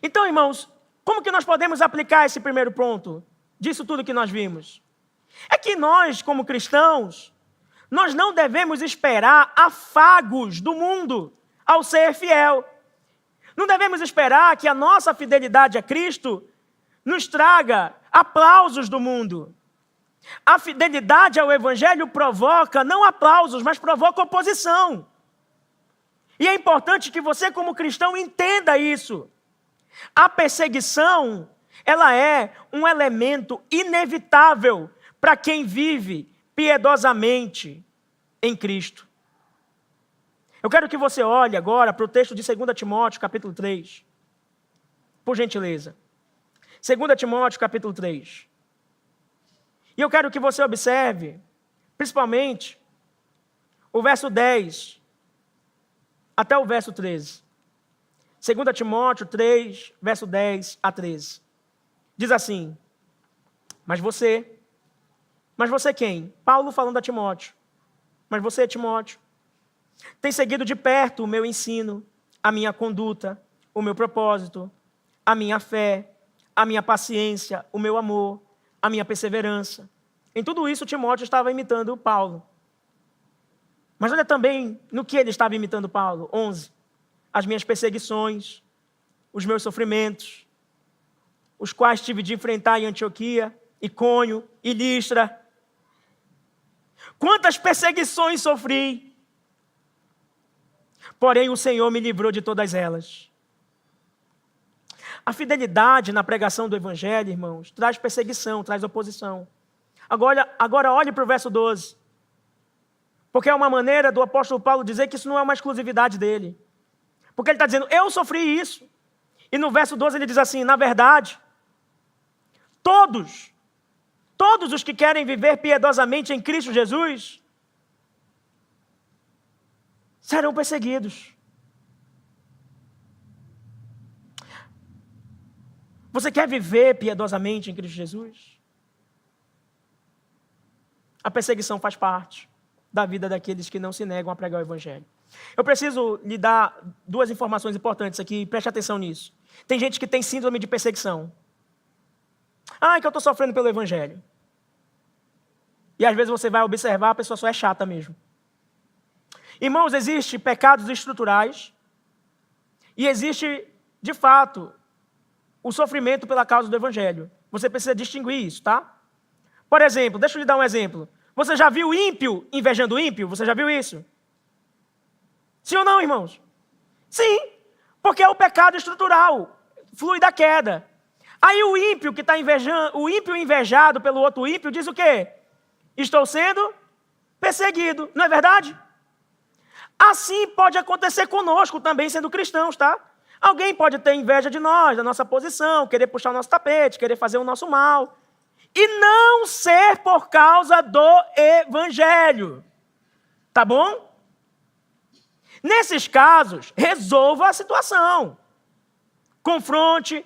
A: Então, irmãos, como que nós podemos aplicar esse primeiro ponto disso tudo que nós vimos? É que nós, como cristãos, nós não devemos esperar afagos do mundo ao ser fiel. Não devemos esperar que a nossa fidelidade a Cristo nos traga aplausos do mundo. A fidelidade ao Evangelho provoca não aplausos, mas provoca oposição. E é importante que você, como cristão, entenda isso. A perseguição, ela é um elemento inevitável para quem vive piedosamente em Cristo. Eu quero que você olhe agora para o texto de 2 Timóteo, capítulo 3. Por gentileza. 2 Timóteo, capítulo 3. E eu quero que você observe, principalmente, o verso 10 até o verso 13. 2 Timóteo 3, verso 10 a 13. Diz assim: Mas você quem? Paulo falando a Timóteo. Mas você, Timóteo, tem seguido de perto o meu ensino, a minha conduta, o meu propósito, a minha fé, a minha paciência, o meu amor, a minha perseverança. Em tudo isso, Timóteo estava imitando Paulo. Mas olha também no que ele estava imitando Paulo. 11. As minhas perseguições, os meus sofrimentos, os quais tive de enfrentar em Antioquia, Icônio e Listra. Quantas perseguições sofri, porém o Senhor me livrou de todas elas. A fidelidade na pregação do Evangelho, irmãos, traz perseguição, traz oposição. Agora olhe para o verso 12. Porque é uma maneira do apóstolo Paulo dizer que isso não é uma exclusividade dele. Porque ele está dizendo, eu sofri isso. E no verso 12 ele diz assim, na verdade, todos os que querem viver piedosamente em Cristo Jesus, serão perseguidos. Você quer viver piedosamente em Cristo Jesus? A perseguição faz parte da vida daqueles que não se negam a pregar o Evangelho. Eu preciso lhe dar duas informações importantes aqui, preste atenção nisso. Tem gente que tem síndrome de perseguição. É que eu estou sofrendo pelo Evangelho. E às vezes você vai observar, a pessoa só é chata mesmo. Irmãos, existem pecados estruturais e existe, de fato, o sofrimento pela causa do Evangelho. Você precisa distinguir isso, tá? Por exemplo, deixa eu lhe dar um exemplo. Você já viu ímpio invejando ímpio? Você já viu isso? Sim ou não, irmãos? Sim, porque é o pecado estrutural, flui da queda. Aí o ímpio que está invejando, o ímpio invejado pelo outro ímpio diz o quê? Estou sendo perseguido, não é verdade? Assim pode acontecer conosco também, sendo cristãos, tá? Alguém pode ter inveja de nós, da nossa posição, querer puxar o nosso tapete, querer fazer o nosso mal. E não ser por causa do Evangelho. Tá bom? Nesses casos, resolva a situação. Confronte,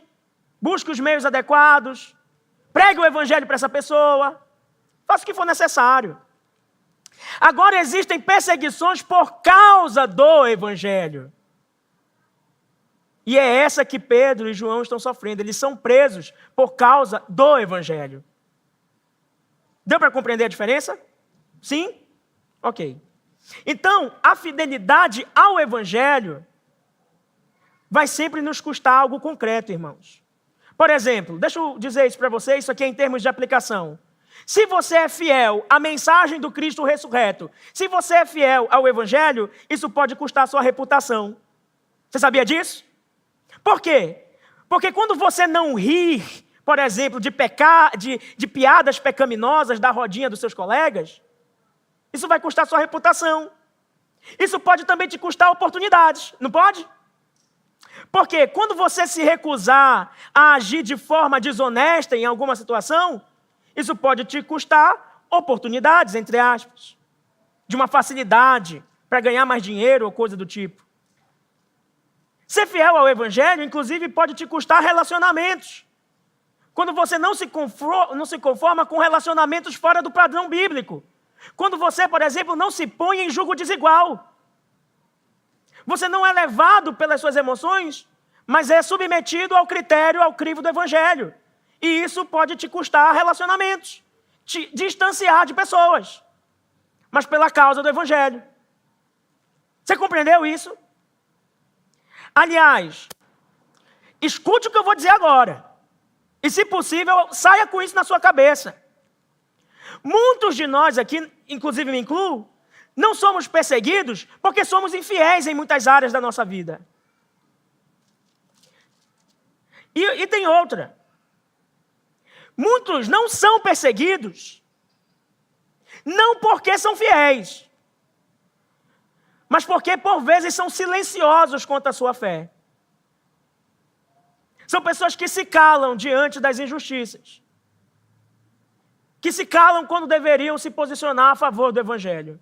A: busque os meios adequados, pregue o Evangelho para essa pessoa, faça o que for necessário. Agora existem perseguições por causa do Evangelho. E é essa que Pedro e João estão sofrendo. Eles são presos por causa do Evangelho. Deu para compreender a diferença? Sim? Ok. Então, a fidelidade ao Evangelho vai sempre nos custar algo concreto, irmãos. Por exemplo, deixa eu dizer isso para vocês, isso aqui é em termos de aplicação. Se você é fiel à mensagem do Cristo ressurreto, se você é fiel ao Evangelho, isso pode custar a sua reputação. Você sabia disso? Por quê? Porque quando você não rir, por exemplo, de piadas pecaminosas da rodinha dos seus colegas, isso vai custar sua reputação. Isso pode também te custar oportunidades, não pode? Porque quando você se recusar a agir de forma desonesta em alguma situação, isso pode te custar oportunidades, entre aspas, de uma facilidade para ganhar mais dinheiro ou coisa do tipo. Ser fiel ao Evangelho, inclusive, pode te custar relacionamentos. Quando você não se conforma com relacionamentos fora do padrão bíblico. Quando você, por exemplo, não se põe em julgo desigual. Você não é levado pelas suas emoções, mas é submetido ao critério, ao crivo do Evangelho. E isso pode te custar relacionamentos, te distanciar de pessoas, mas pela causa do Evangelho. Você compreendeu isso? Aliás, escute o que eu vou dizer agora. E, se possível, saia com isso na sua cabeça. Muitos de nós aqui, inclusive me incluo, não somos perseguidos porque somos infiéis em muitas áreas da nossa vida. E tem outra. Muitos não são perseguidos, não porque são fiéis, mas porque, por vezes, são silenciosos contra a sua fé. São pessoas que se calam diante das injustiças, que se calam quando deveriam se posicionar a favor do Evangelho.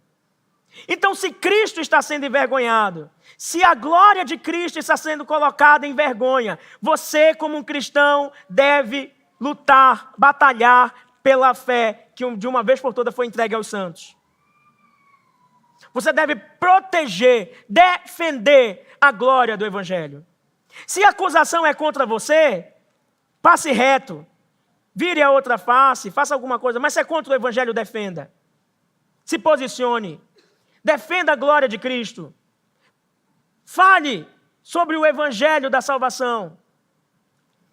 A: Então, se Cristo está sendo envergonhado, se a glória de Cristo está sendo colocada em vergonha, você, como um cristão, deve lutar, batalhar pela fé que de uma vez por todas foi entregue aos santos. Você deve proteger, defender a glória do Evangelho. Se a acusação é contra você, passe reto, vire a outra face, faça alguma coisa, mas se é contra o Evangelho, defenda. Se posicione, defenda a glória de Cristo. Fale sobre o Evangelho da salvação.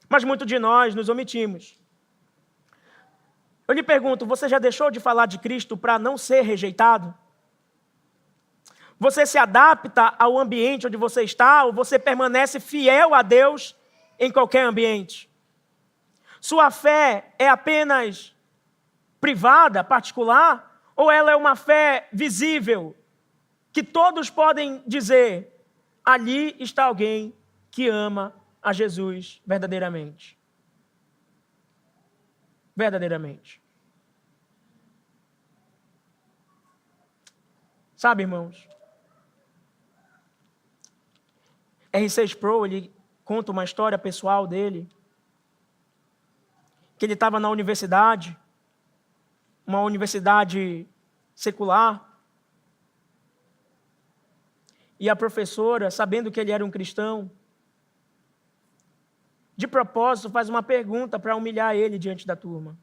A: Mas muitos de nós nos omitimos. Eu lhe pergunto, você já deixou de falar de Cristo para não ser rejeitado? Você se adapta ao ambiente onde você está ou você permanece fiel a Deus em qualquer ambiente? Sua fé é apenas privada, particular, ou ela é uma fé visível, que todos podem dizer, ali está alguém que ama a Jesus verdadeiramente? Verdadeiramente. Sabe, irmãos, R.C. Sproul, ele conta uma história pessoal dele, que ele estava na universidade, uma universidade secular, e a professora, sabendo que ele era um cristão, de propósito faz uma pergunta para humilhar ele diante da turma.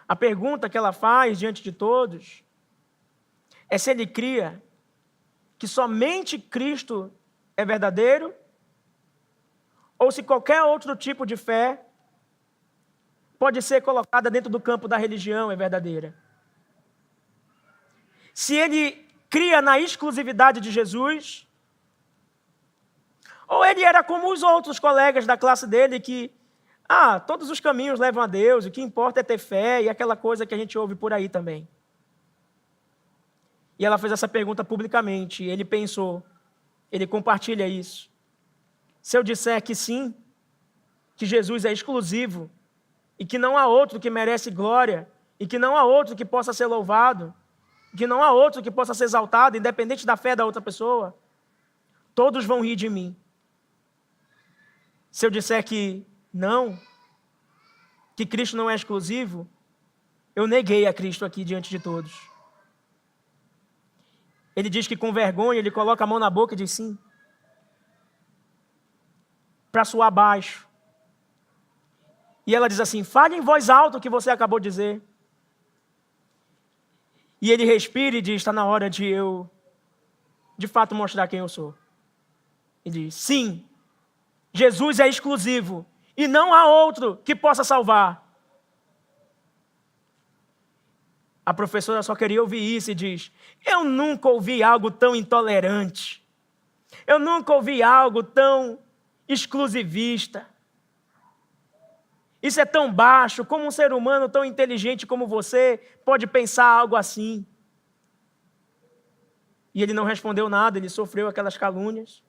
A: A pergunta que ela faz diante de todos é se ele cria que somente Cristo é verdadeiro ou se qualquer outro tipo de fé pode ser colocada dentro do campo da religião é verdadeira. Se ele cria na exclusividade de Jesus, ou ele era como os outros colegas da classe dele que, todos os caminhos levam a Deus, o que importa é ter fé e aquela coisa que a gente ouve por aí também. E ela fez essa pergunta publicamente, e ele pensou, ele compartilha isso. Se eu disser que sim, que Jesus é exclusivo, e que não há outro que merece glória, e que não há outro que possa ser louvado, que não há outro que possa ser exaltado, independente da fé da outra pessoa, todos vão rir de mim. Se eu disser que não, que Cristo não é exclusivo, eu neguei a Cristo aqui diante de todos. Ele diz que com vergonha ele coloca a mão na boca e diz sim, para suar baixo. E ela diz assim, fale em voz alta o que você acabou de dizer. E ele respira e diz, está na hora de eu, de fato, mostrar quem eu sou. E diz, sim, Jesus é exclusivo e não há outro que possa salvar. A professora só queria ouvir isso e diz, eu nunca ouvi algo tão intolerante. Eu nunca ouvi algo tão exclusivista. Isso é tão baixo, como um ser humano tão inteligente como você pode pensar algo assim? E ele não respondeu nada, ele sofreu aquelas calúnias.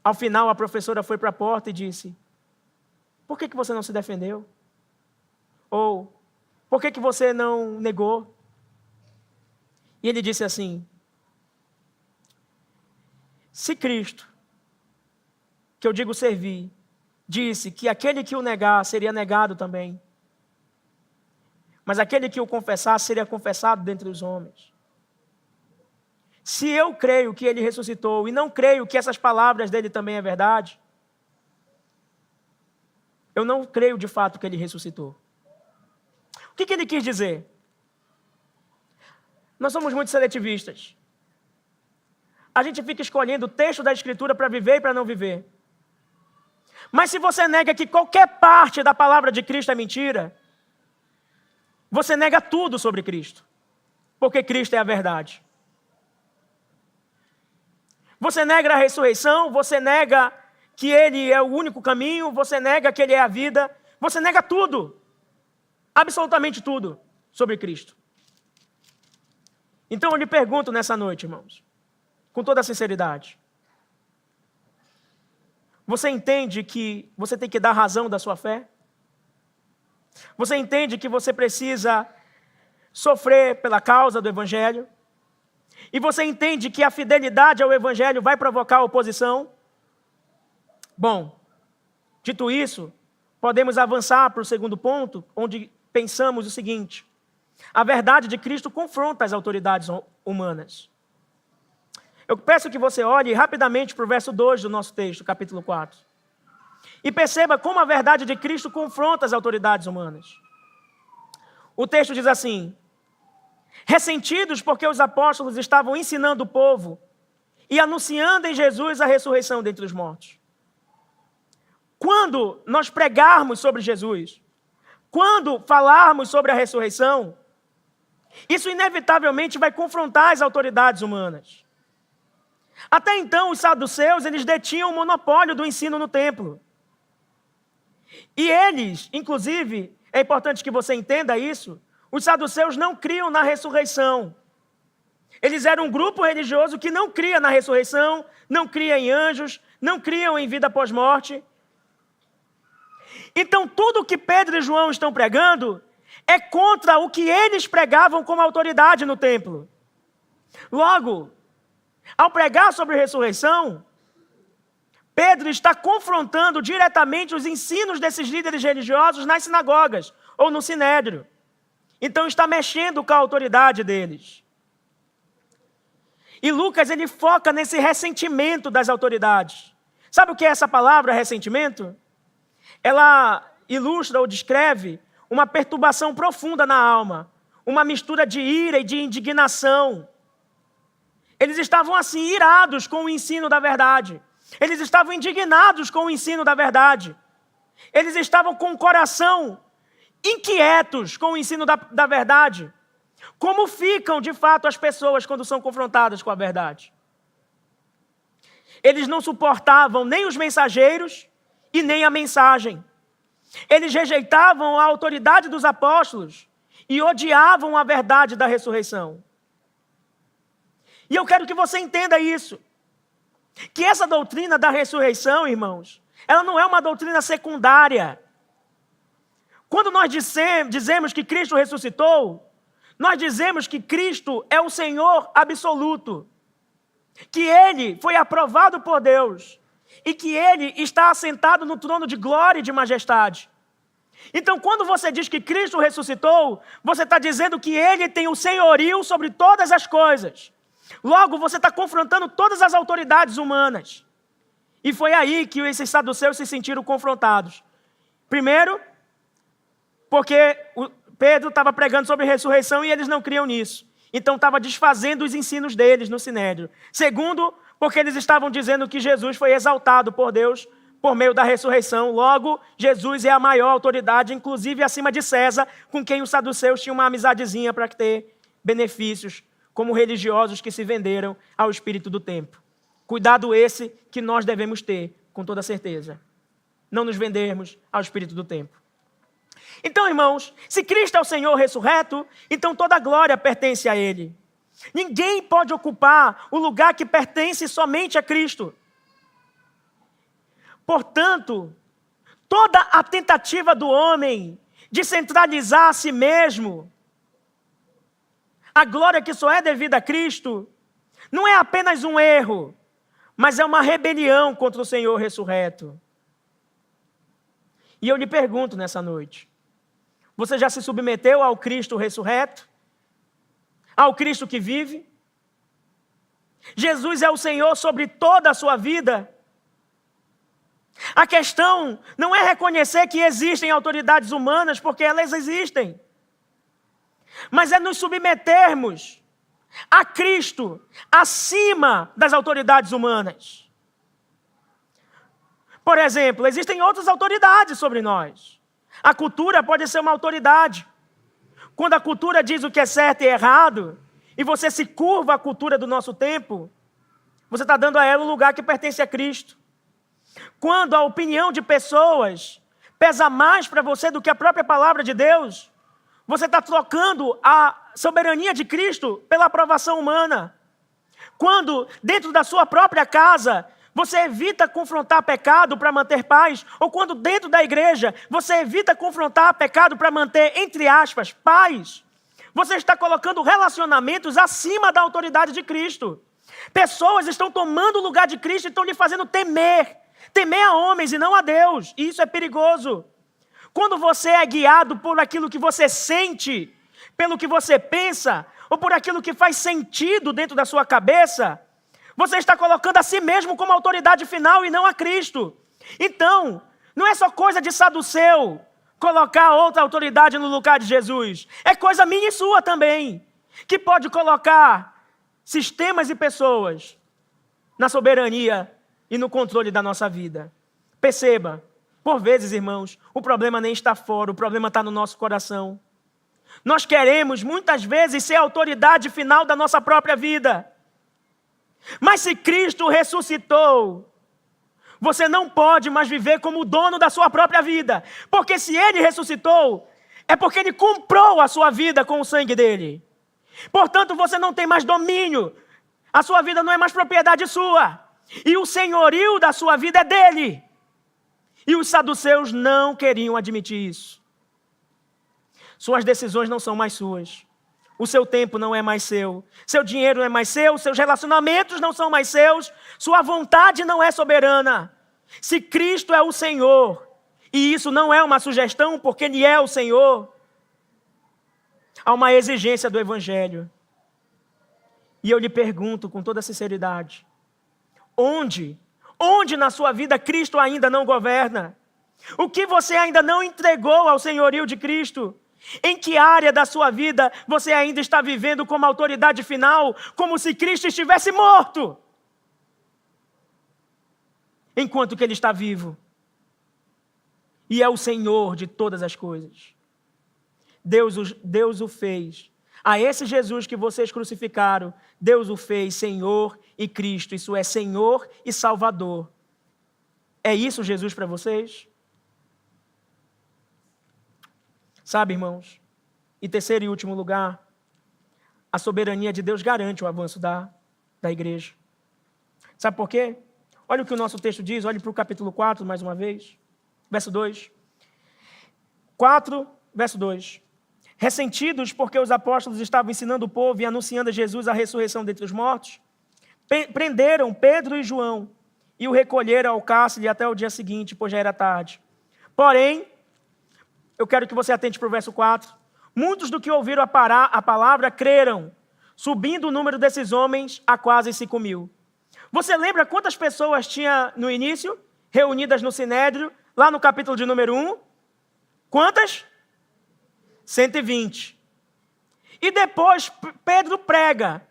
A: Ao final, a professora foi para a porta e disse, por que você não se defendeu? Ou, por que você não negou? E ele disse assim: se Cristo, que eu digo servir, disse que aquele que o negar seria negado também, mas aquele que o confessar seria confessado dentre os homens. Se eu creio que ele ressuscitou e não creio que essas palavras dele também é verdade, eu não creio de fato que ele ressuscitou. O que ele quis dizer? Nós somos muito seletivistas. A gente fica escolhendo o texto da Escritura para viver e para não viver. Mas se você nega que qualquer parte da palavra de Cristo é mentira, você nega tudo sobre Cristo, porque Cristo é a verdade. Você nega a ressurreição, você nega que Ele é o único caminho, você nega que Ele é a vida, você nega tudo, absolutamente tudo sobre Cristo. Então eu lhe pergunto nessa noite, irmãos, com toda a sinceridade, você entende que você tem que dar razão da sua fé? Você entende que você precisa sofrer pela causa do Evangelho? E você entende que a fidelidade ao Evangelho vai provocar oposição? Bom, dito isso, podemos avançar para o segundo ponto, onde pensamos o seguinte: a verdade de Cristo confronta as autoridades humanas. Eu peço que você olhe rapidamente para o verso 2 do nosso texto, capítulo 4. E perceba como a verdade de Cristo confronta as autoridades humanas. O texto diz assim: ressentidos porque os apóstolos estavam ensinando o povo e anunciando em Jesus a ressurreição dentre os mortos. Quando nós pregarmos sobre Jesus, quando falarmos sobre a ressurreição, isso inevitavelmente vai confrontar as autoridades humanas. Até então, os saduceus, eles detinham o monopólio do ensino no templo. E eles, inclusive, é importante que você entenda isso, os saduceus não criam na ressurreição. Eles eram um grupo religioso que não cria na ressurreição, não cria em anjos, não criam em vida pós-morte. Então, tudo o que Pedro e João estão pregando é contra o que eles pregavam como autoridade no templo. Logo, ao pregar sobre ressurreição, Pedro está confrontando diretamente os ensinos desses líderes religiosos nas sinagogas ou no sinédrio. Então está mexendo com a autoridade deles. E Lucas, ele foca nesse ressentimento das autoridades. Sabe o que é essa palavra, ressentimento? Ela ilustra ou descreve uma perturbação profunda na alma, uma mistura de ira e de indignação. Eles estavam assim, irados com o ensino da verdade. Eles estavam indignados com o ensino da verdade. Eles estavam com o coração inquietos com o ensino da verdade. Como ficam, de fato, as pessoas quando são confrontadas com a verdade? Eles não suportavam nem os mensageiros e nem a mensagem. Eles rejeitavam a autoridade dos apóstolos e odiavam a verdade da ressurreição. E eu quero que você entenda isso. Que essa doutrina da ressurreição, irmãos, ela não é uma doutrina secundária. Quando nós dizemos que Cristo ressuscitou, nós dizemos que Cristo é o Senhor absoluto, que Ele foi aprovado por Deus e que Ele está assentado no trono de glória e de majestade. Então, quando você diz que Cristo ressuscitou, você está dizendo que Ele tem o senhorio sobre todas as coisas. Logo, você está confrontando todas as autoridades humanas. E foi aí que esses saduceus se sentiram confrontados. Primeiro, porque Pedro estava pregando sobre ressurreição e eles não criam nisso. Então estava desfazendo os ensinos deles no sinédrio. Segundo, porque eles estavam dizendo que Jesus foi exaltado por Deus por meio da ressurreição. Logo, Jesus é a maior autoridade, inclusive acima de César, com quem os saduceus tinham uma amizadezinha para ter benefícios, como religiosos que se venderam ao espírito do tempo. Cuidado esse que nós devemos ter, com toda certeza. Não nos vendermos ao espírito do tempo. Então, irmãos, se Cristo é o Senhor ressurreto, então toda a glória pertence a Ele. Ninguém pode ocupar o lugar que pertence somente a Cristo. Portanto, toda a tentativa do homem de centralizar a si mesmo, A glória que só é devida a Cristo não é apenas um erro, mas é uma rebelião contra o Senhor ressurreto. E eu lhe pergunto nessa noite, você já se submeteu ao Cristo ressurreto? Ao Cristo que vive? Jesus é o Senhor sobre toda a sua vida? A questão não é reconhecer que existem autoridades humanas, porque elas existem, mas é nos submetermos a Cristo acima das autoridades humanas. Por exemplo, existem outras autoridades sobre nós. A cultura pode ser uma autoridade. Quando a cultura diz o que é certo e errado, e você se curva à cultura do nosso tempo, você está dando a ela o lugar que pertence a Cristo. Quando a opinião de pessoas pesa mais para você do que a própria palavra de Deus, você está trocando a soberania de Cristo pela aprovação humana. Quando, dentro da sua própria casa, você evita confrontar pecado para manter paz, ou quando dentro da igreja, você evita confrontar pecado para manter, entre aspas, paz, você está colocando relacionamentos acima da autoridade de Cristo. Pessoas estão tomando o lugar de Cristo e estão lhe fazendo temer a homens e não a Deus, e isso é perigoso. Quando você é guiado por aquilo que você sente, pelo que você pensa, ou por aquilo que faz sentido dentro da sua cabeça, você está colocando a si mesmo como autoridade final e não a Cristo. Então, não é só coisa de saduceu colocar outra autoridade no lugar de Jesus. É coisa minha e sua também, que pode colocar sistemas e pessoas na soberania e no controle da nossa vida. Perceba, por vezes, irmãos, o problema nem está fora, o problema está no nosso coração. Nós queremos, muitas vezes, ser a autoridade final da nossa própria vida. Mas se Cristo ressuscitou, você não pode mais viver como o dono da sua própria vida. Porque se Ele ressuscitou, é porque Ele comprou a sua vida com o sangue dEle. Portanto, você não tem mais domínio. A sua vida não é mais propriedade sua. E o senhorio da sua vida é dEle. E os saduceus não queriam admitir isso. Suas decisões não são mais suas. O seu tempo não é mais seu. Seu dinheiro não é mais seu. Seus relacionamentos não são mais seus. Sua vontade não é soberana. Se Cristo é o Senhor, e isso não é uma sugestão, porque Ele é o Senhor, há uma exigência do Evangelho. E eu lhe pergunto com toda sinceridade, onde na sua vida Cristo ainda não governa? O que você ainda não entregou ao senhorio de Cristo? Em que área da sua vida você ainda está vivendo como autoridade final, como se Cristo estivesse morto, enquanto que Ele está vivo e é o Senhor de todas as coisas? Deus o fez. A esse Jesus que vocês crucificaram, Deus o fez Senhor e Cristo. Isso é Senhor e Salvador. É isso Jesus para vocês? Sabe, irmãos? E terceiro e último lugar, a soberania de Deus garante o avanço da igreja. Sabe por quê? Olha o que o nosso texto diz, olhe para o capítulo 4 mais uma vez, verso 2. 4, verso 2. Ressentidos porque os apóstolos estavam ensinando o povo e anunciando a Jesus a ressurreição dentre os mortos, prenderam Pedro e João e o recolheram ao cárcere até o dia seguinte, pois já era tarde. Porém, eu quero que você atente para o verso 4. Muitos do que ouviram a palavra creram, subindo o número desses homens a quase 5.000. Você lembra quantas pessoas tinha no início, reunidas no Sinédrio, lá no capítulo de número 1? Quantas? 120. E depois Pedro prega.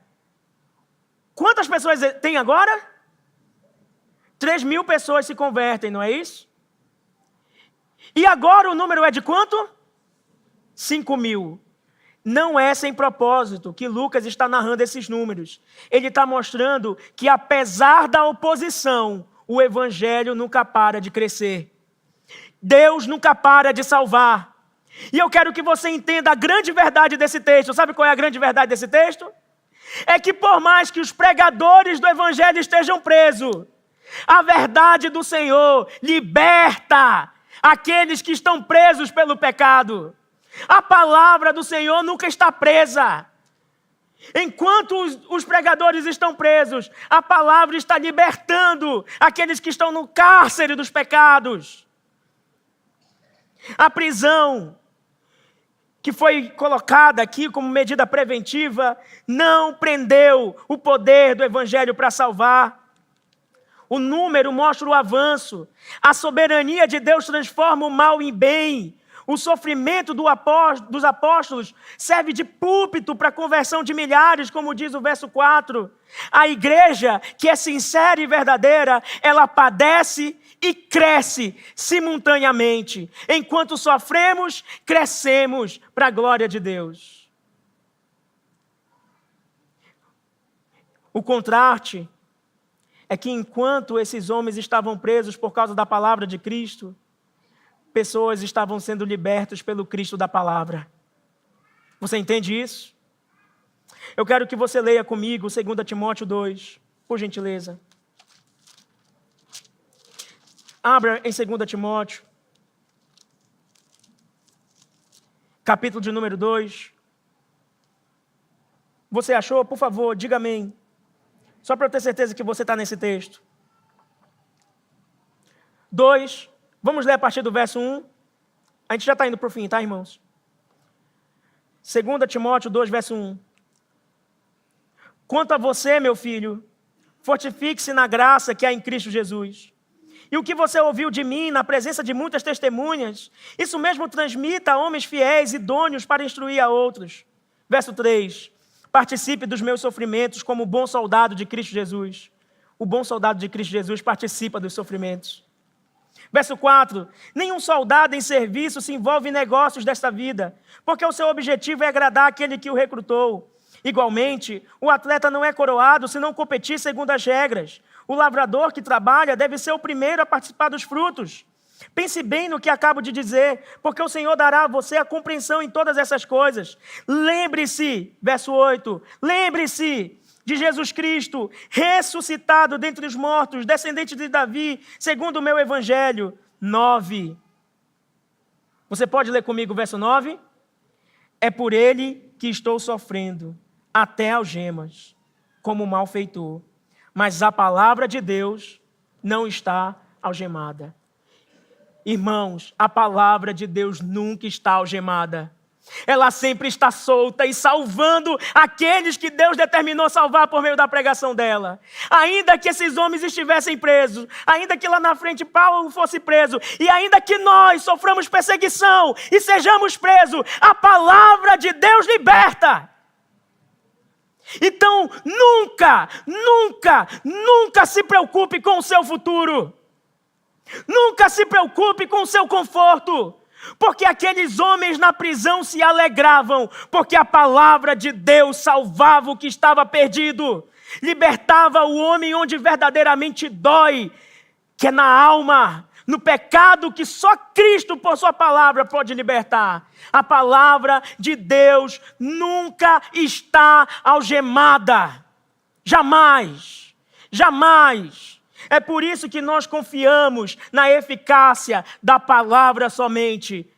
A: Quantas pessoas tem agora? 3.000 pessoas se convertem, não é isso? E agora o número é de quanto? 5.000. Não é sem propósito que Lucas está narrando esses números. Ele está mostrando que, apesar da oposição, o evangelho nunca para de crescer. Deus nunca para de salvar. E eu quero que você entenda a grande verdade desse texto. Sabe qual é a grande verdade desse texto? É que por mais que os pregadores do evangelho estejam presos, a verdade do Senhor liberta aqueles que estão presos pelo pecado. A palavra do Senhor nunca está presa. Enquanto os pregadores estão presos, a palavra está libertando aqueles que estão no cárcere dos pecados. A prisão que foi colocada aqui como medida preventiva não prendeu o poder do evangelho para salvar. O número mostra o avanço. A soberania de Deus transforma o mal em bem. O sofrimento dos apóstolos serve de púlpito para a conversão de milhares, como diz o verso 4. A igreja, que é sincera e verdadeira, ela padece e cresce simultaneamente. Enquanto sofremos, crescemos para a glória de Deus. O contraste é que enquanto esses homens estavam presos por causa da palavra de Cristo, pessoas estavam sendo libertas pelo Cristo da palavra. Você entende isso? Eu quero que você leia comigo 2 Timóteo 2, por gentileza. Abra em 2 Timóteo, capítulo de número 2. Você achou? Por favor, diga amém. Só para eu ter certeza que você está nesse texto. 2, vamos ler a partir do verso 1. A gente já está indo para o fim, tá, irmãos? 2 Timóteo 2, verso 1. Quanto a você, meu filho, fortifique-se na graça que há em Cristo Jesus. E o que você ouviu de mim na presença de muitas testemunhas, isso mesmo transmita a homens fiéis, idôneos para instruir a outros. Verso 3. Participe dos meus sofrimentos como bom soldado de Cristo Jesus. O bom soldado de Cristo Jesus participa dos sofrimentos. Verso 4. Nenhum soldado em serviço se envolve em negócios desta vida, porque o seu objetivo é agradar aquele que o recrutou. Igualmente, o atleta não é coroado se não competir segundo as regras. O lavrador que trabalha deve ser o primeiro a participar dos frutos. Pense bem no que acabo de dizer, porque o Senhor dará a você a compreensão em todas essas coisas. Lembre-se, verso 8, lembre-se de Jesus Cristo, ressuscitado dentre os mortos, descendente de Davi, segundo o meu evangelho. 9. Você pode ler comigo o verso 9? É por ele que estou sofrendo, até algemas, como malfeitor. Mas a palavra de Deus não está algemada. Irmãos, a palavra de Deus nunca está algemada. Ela sempre está solta e salvando aqueles que Deus determinou salvar por meio da pregação dela. Ainda que esses homens estivessem presos, ainda que lá na frente Paulo fosse preso, e ainda que nós soframos perseguição e sejamos presos, a palavra de Deus liberta. Então, nunca se preocupe com o seu futuro. Nunca se preocupe com o seu conforto. Porque aqueles homens na prisão se alegravam, porque a palavra de Deus salvava o que estava perdido. Libertava o homem onde verdadeiramente dói, que é na alma, no pecado que só Cristo por sua palavra pode libertar. A palavra de Deus nunca está algemada. Jamais. Jamais. É por isso que nós confiamos na eficácia da palavra somente.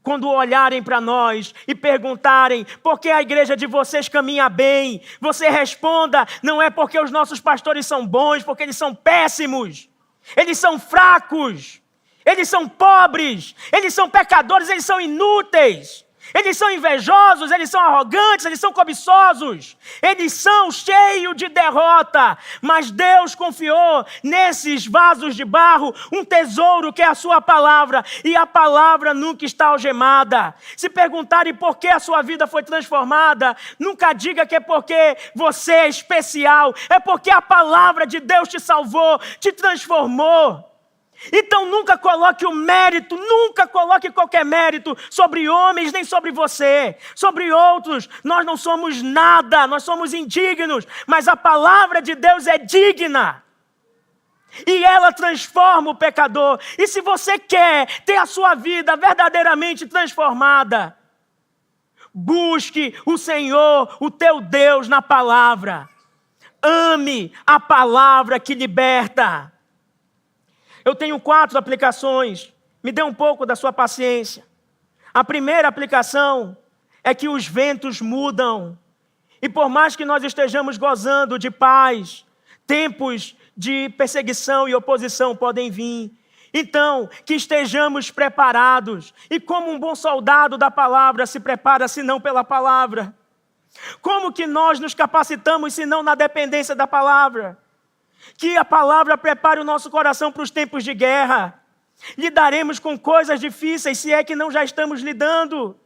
A: Quando olharem para nós e perguntarem por que a igreja de vocês caminha bem, você responda, não é porque os nossos pastores são bons, porque eles são péssimos. Eles são fracos, eles são pobres, eles são pecadores, eles são inúteis. Eles são invejosos, eles são arrogantes, eles são cobiçosos. Eles são cheios de derrota. Mas Deus confiou nesses vasos de barro um tesouro que é a sua palavra. E a palavra nunca está algemada. Se perguntarem por que a sua vida foi transformada, nunca diga que é porque você é especial. É porque a palavra de Deus te salvou, te transformou. Então nunca coloque o mérito, nunca coloque qualquer mérito sobre homens, nem sobre você, sobre outros. Nós não somos nada, nós somos indignos, mas a palavra de Deus é digna. E ela transforma o pecador. E se você quer ter a sua vida verdadeiramente transformada, busque o Senhor, o teu Deus, na palavra. Ame a palavra que liberta. Eu tenho 4 aplicações. Me dê um pouco da sua paciência. A primeira aplicação é que os ventos mudam E por mais que nós estejamos gozando de paz, tempos de perseguição e oposição podem vir. Então, que estejamos preparados. E como um bom soldado da palavra se prepara, se não pela palavra? Como que nós nos capacitamos, se não na dependência da palavra? Que a palavra prepare o nosso coração para os tempos de guerra. Lidaremos com coisas difíceis, se é que não já estamos lidando.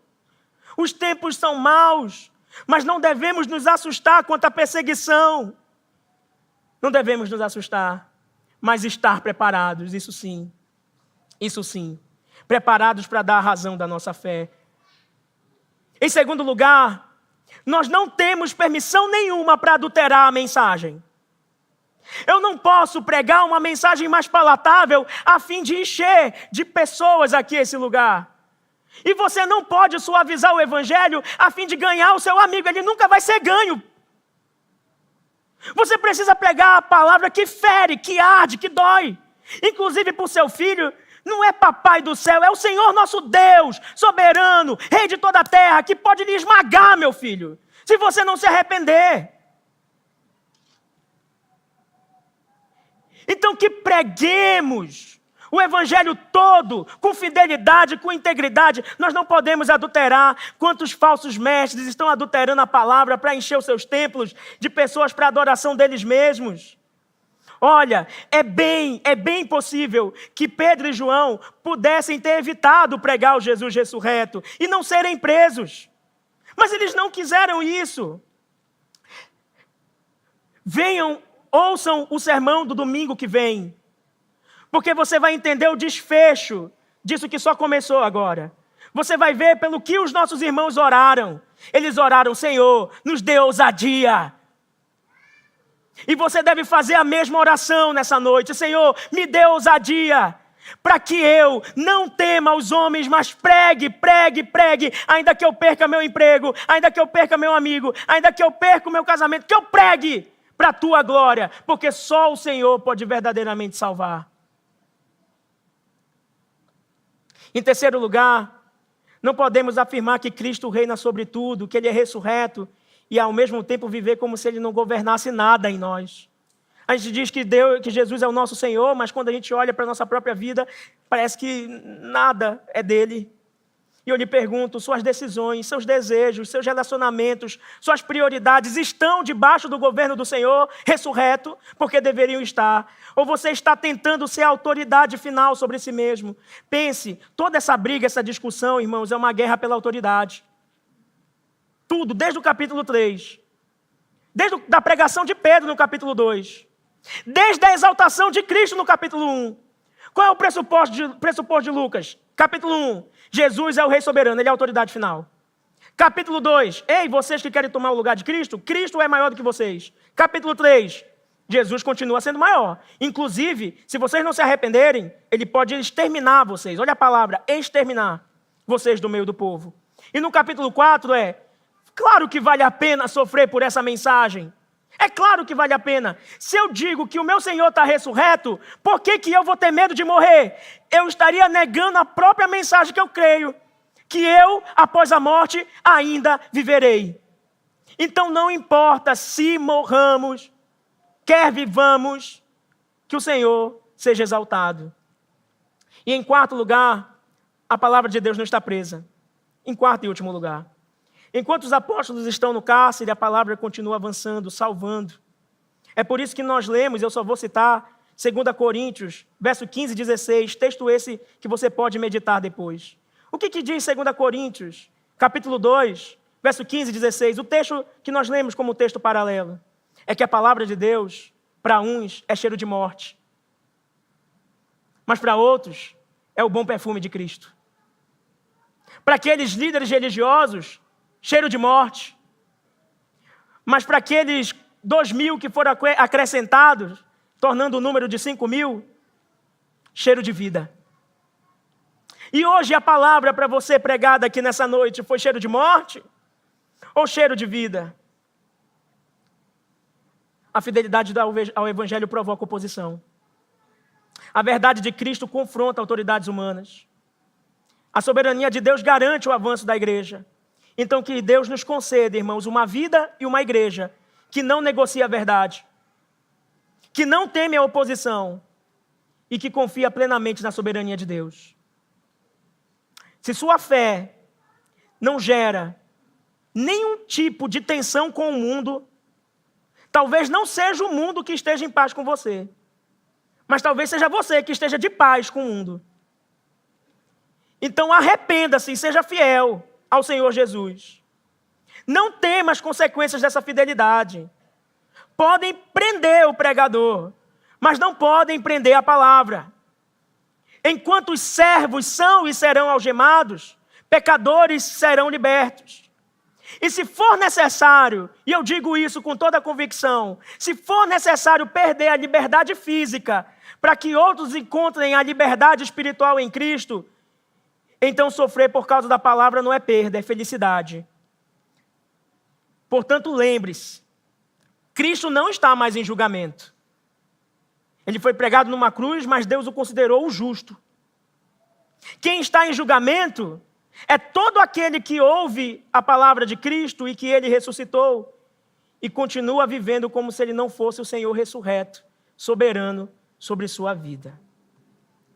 A: Os tempos são maus, mas não devemos nos assustar quanto à perseguição. Não devemos nos assustar, mas estar preparados, isso sim. Isso sim. Preparados para dar a razão da nossa fé. Em segundo lugar, nós não temos permissão nenhuma para adulterar a mensagem. Eu não posso pregar uma mensagem mais palatável a fim de encher de pessoas aqui esse lugar. E você não pode suavizar o evangelho a fim de ganhar o seu amigo. Ele nunca vai ser ganho. Você precisa pregar a palavra que fere, que arde, que dói. Inclusive para o seu filho, não é papai do céu, é o Senhor nosso Deus, soberano, rei de toda a terra, que pode lhe esmagar, meu filho, se você não se arrepender. Então que preguemos o evangelho todo, com fidelidade, com integridade. Nós não podemos adulterar. Quantos falsos mestres estão adulterando a palavra para encher os seus templos de pessoas para a adoração deles mesmos? Olha, é bem possível que Pedro e João pudessem ter evitado pregar o Jesus ressurreto e não serem presos. Mas eles não quiseram isso. Venham, ouçam o sermão do domingo que vem, porque você vai entender o desfecho disso que só começou agora. Você vai ver pelo que os nossos irmãos oraram. Eles oraram: Senhor, nos dê ousadia. E você deve fazer a mesma oração nessa noite: Senhor, me dê ousadia, para que eu não tema os homens, mas pregue, ainda que eu perca meu emprego, ainda que eu perca meu amigo, ainda que eu perca o meu casamento, que eu pregue para a tua glória, porque só o Senhor pode verdadeiramente salvar. Em terceiro lugar, não podemos afirmar que Cristo reina sobre tudo, que Ele é ressurreto, e ao mesmo tempo viver como se Ele não governasse nada em nós. A gente diz que Jesus é o nosso Senhor, mas quando a gente olha para a nossa própria vida, parece que nada é dele. E eu lhe pergunto: suas decisões, seus desejos, seus relacionamentos, suas prioridades estão debaixo do governo do Senhor ressurreto, porque deveriam estar? Ou você está tentando ser a autoridade final sobre si mesmo? Pense, toda essa briga, essa discussão, irmãos, é uma guerra pela autoridade. Tudo, desde o capítulo 3. Desde a pregação de Pedro no capítulo 2. Desde a exaltação de Cristo no capítulo 1. Qual é o pressuposto de Lucas? Capítulo 1. Jesus é o rei soberano, ele é a autoridade final. Capítulo 2. Ei, vocês que querem tomar o lugar de Cristo, Cristo é maior do que vocês. Capítulo 3. Jesus continua sendo maior. Inclusive, se vocês não se arrependerem, ele pode exterminar vocês. Olha a palavra, exterminar vocês do meio do povo. E no capítulo 4 claro que vale a pena sofrer por essa mensagem. É claro que vale a pena. Se eu digo que o meu Senhor está ressurreto, por que eu vou ter medo de morrer? Eu estaria negando a própria mensagem que eu creio, que eu, após a morte, ainda viverei. Então não importa se morramos, quer vivamos, que o Senhor seja exaltado. E em quarto lugar, a palavra de Deus não está presa. Em quarto e último lugar, enquanto os apóstolos estão no cárcere, a palavra continua avançando, salvando. É por isso que nós lemos, eu só vou citar 2 Coríntios, verso 15 e 16, texto esse que você pode meditar depois. O que diz 2 Coríntios, capítulo 2, verso 15 e 16? O texto que nós lemos como texto paralelo é que a palavra de Deus, para uns, é cheiro de morte, mas para outros, é o bom perfume de Cristo. Para aqueles líderes religiosos, cheiro de morte. Mas para aqueles 2.000 que foram acrescentados, tornando o número de 5.000, cheiro de vida. E hoje a palavra para você pregada aqui nessa noite foi cheiro de morte ou cheiro de vida? A fidelidade ao evangelho provoca oposição. A verdade de Cristo confronta autoridades humanas. A soberania de Deus garante o avanço da igreja. Então que Deus nos conceda, irmãos, uma vida e uma igreja que não negocia a verdade, que não teme a oposição e que confia plenamente na soberania de Deus. Se sua fé não gera nenhum tipo de tensão com o mundo, talvez não seja o mundo que esteja em paz com você, mas talvez seja você que esteja de paz com o mundo. Então arrependa-se e seja fiel ao Senhor Jesus. Não tema as consequências dessa fidelidade. Podem prender o pregador, mas não podem prender a palavra. Enquanto os servos são e serão algemados, pecadores serão libertos. E se for necessário, e eu digo isso com toda a convicção, se for necessário perder a liberdade física para que outros encontrem a liberdade espiritual em Cristo, então sofrer por causa da palavra não é perda, é felicidade. Portanto, lembre-se, Cristo não está mais em julgamento. Ele foi pregado numa cruz, mas Deus o considerou o justo. Quem está em julgamento é todo aquele que ouve a palavra de Cristo e que ele ressuscitou e continua vivendo como se ele não fosse o Senhor ressurreto, soberano sobre sua vida.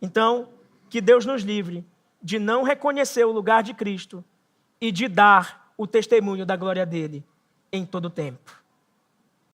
A: Então, que Deus nos livre de não reconhecer o lugar de Cristo e de dar o testemunho da glória dele em todo o tempo.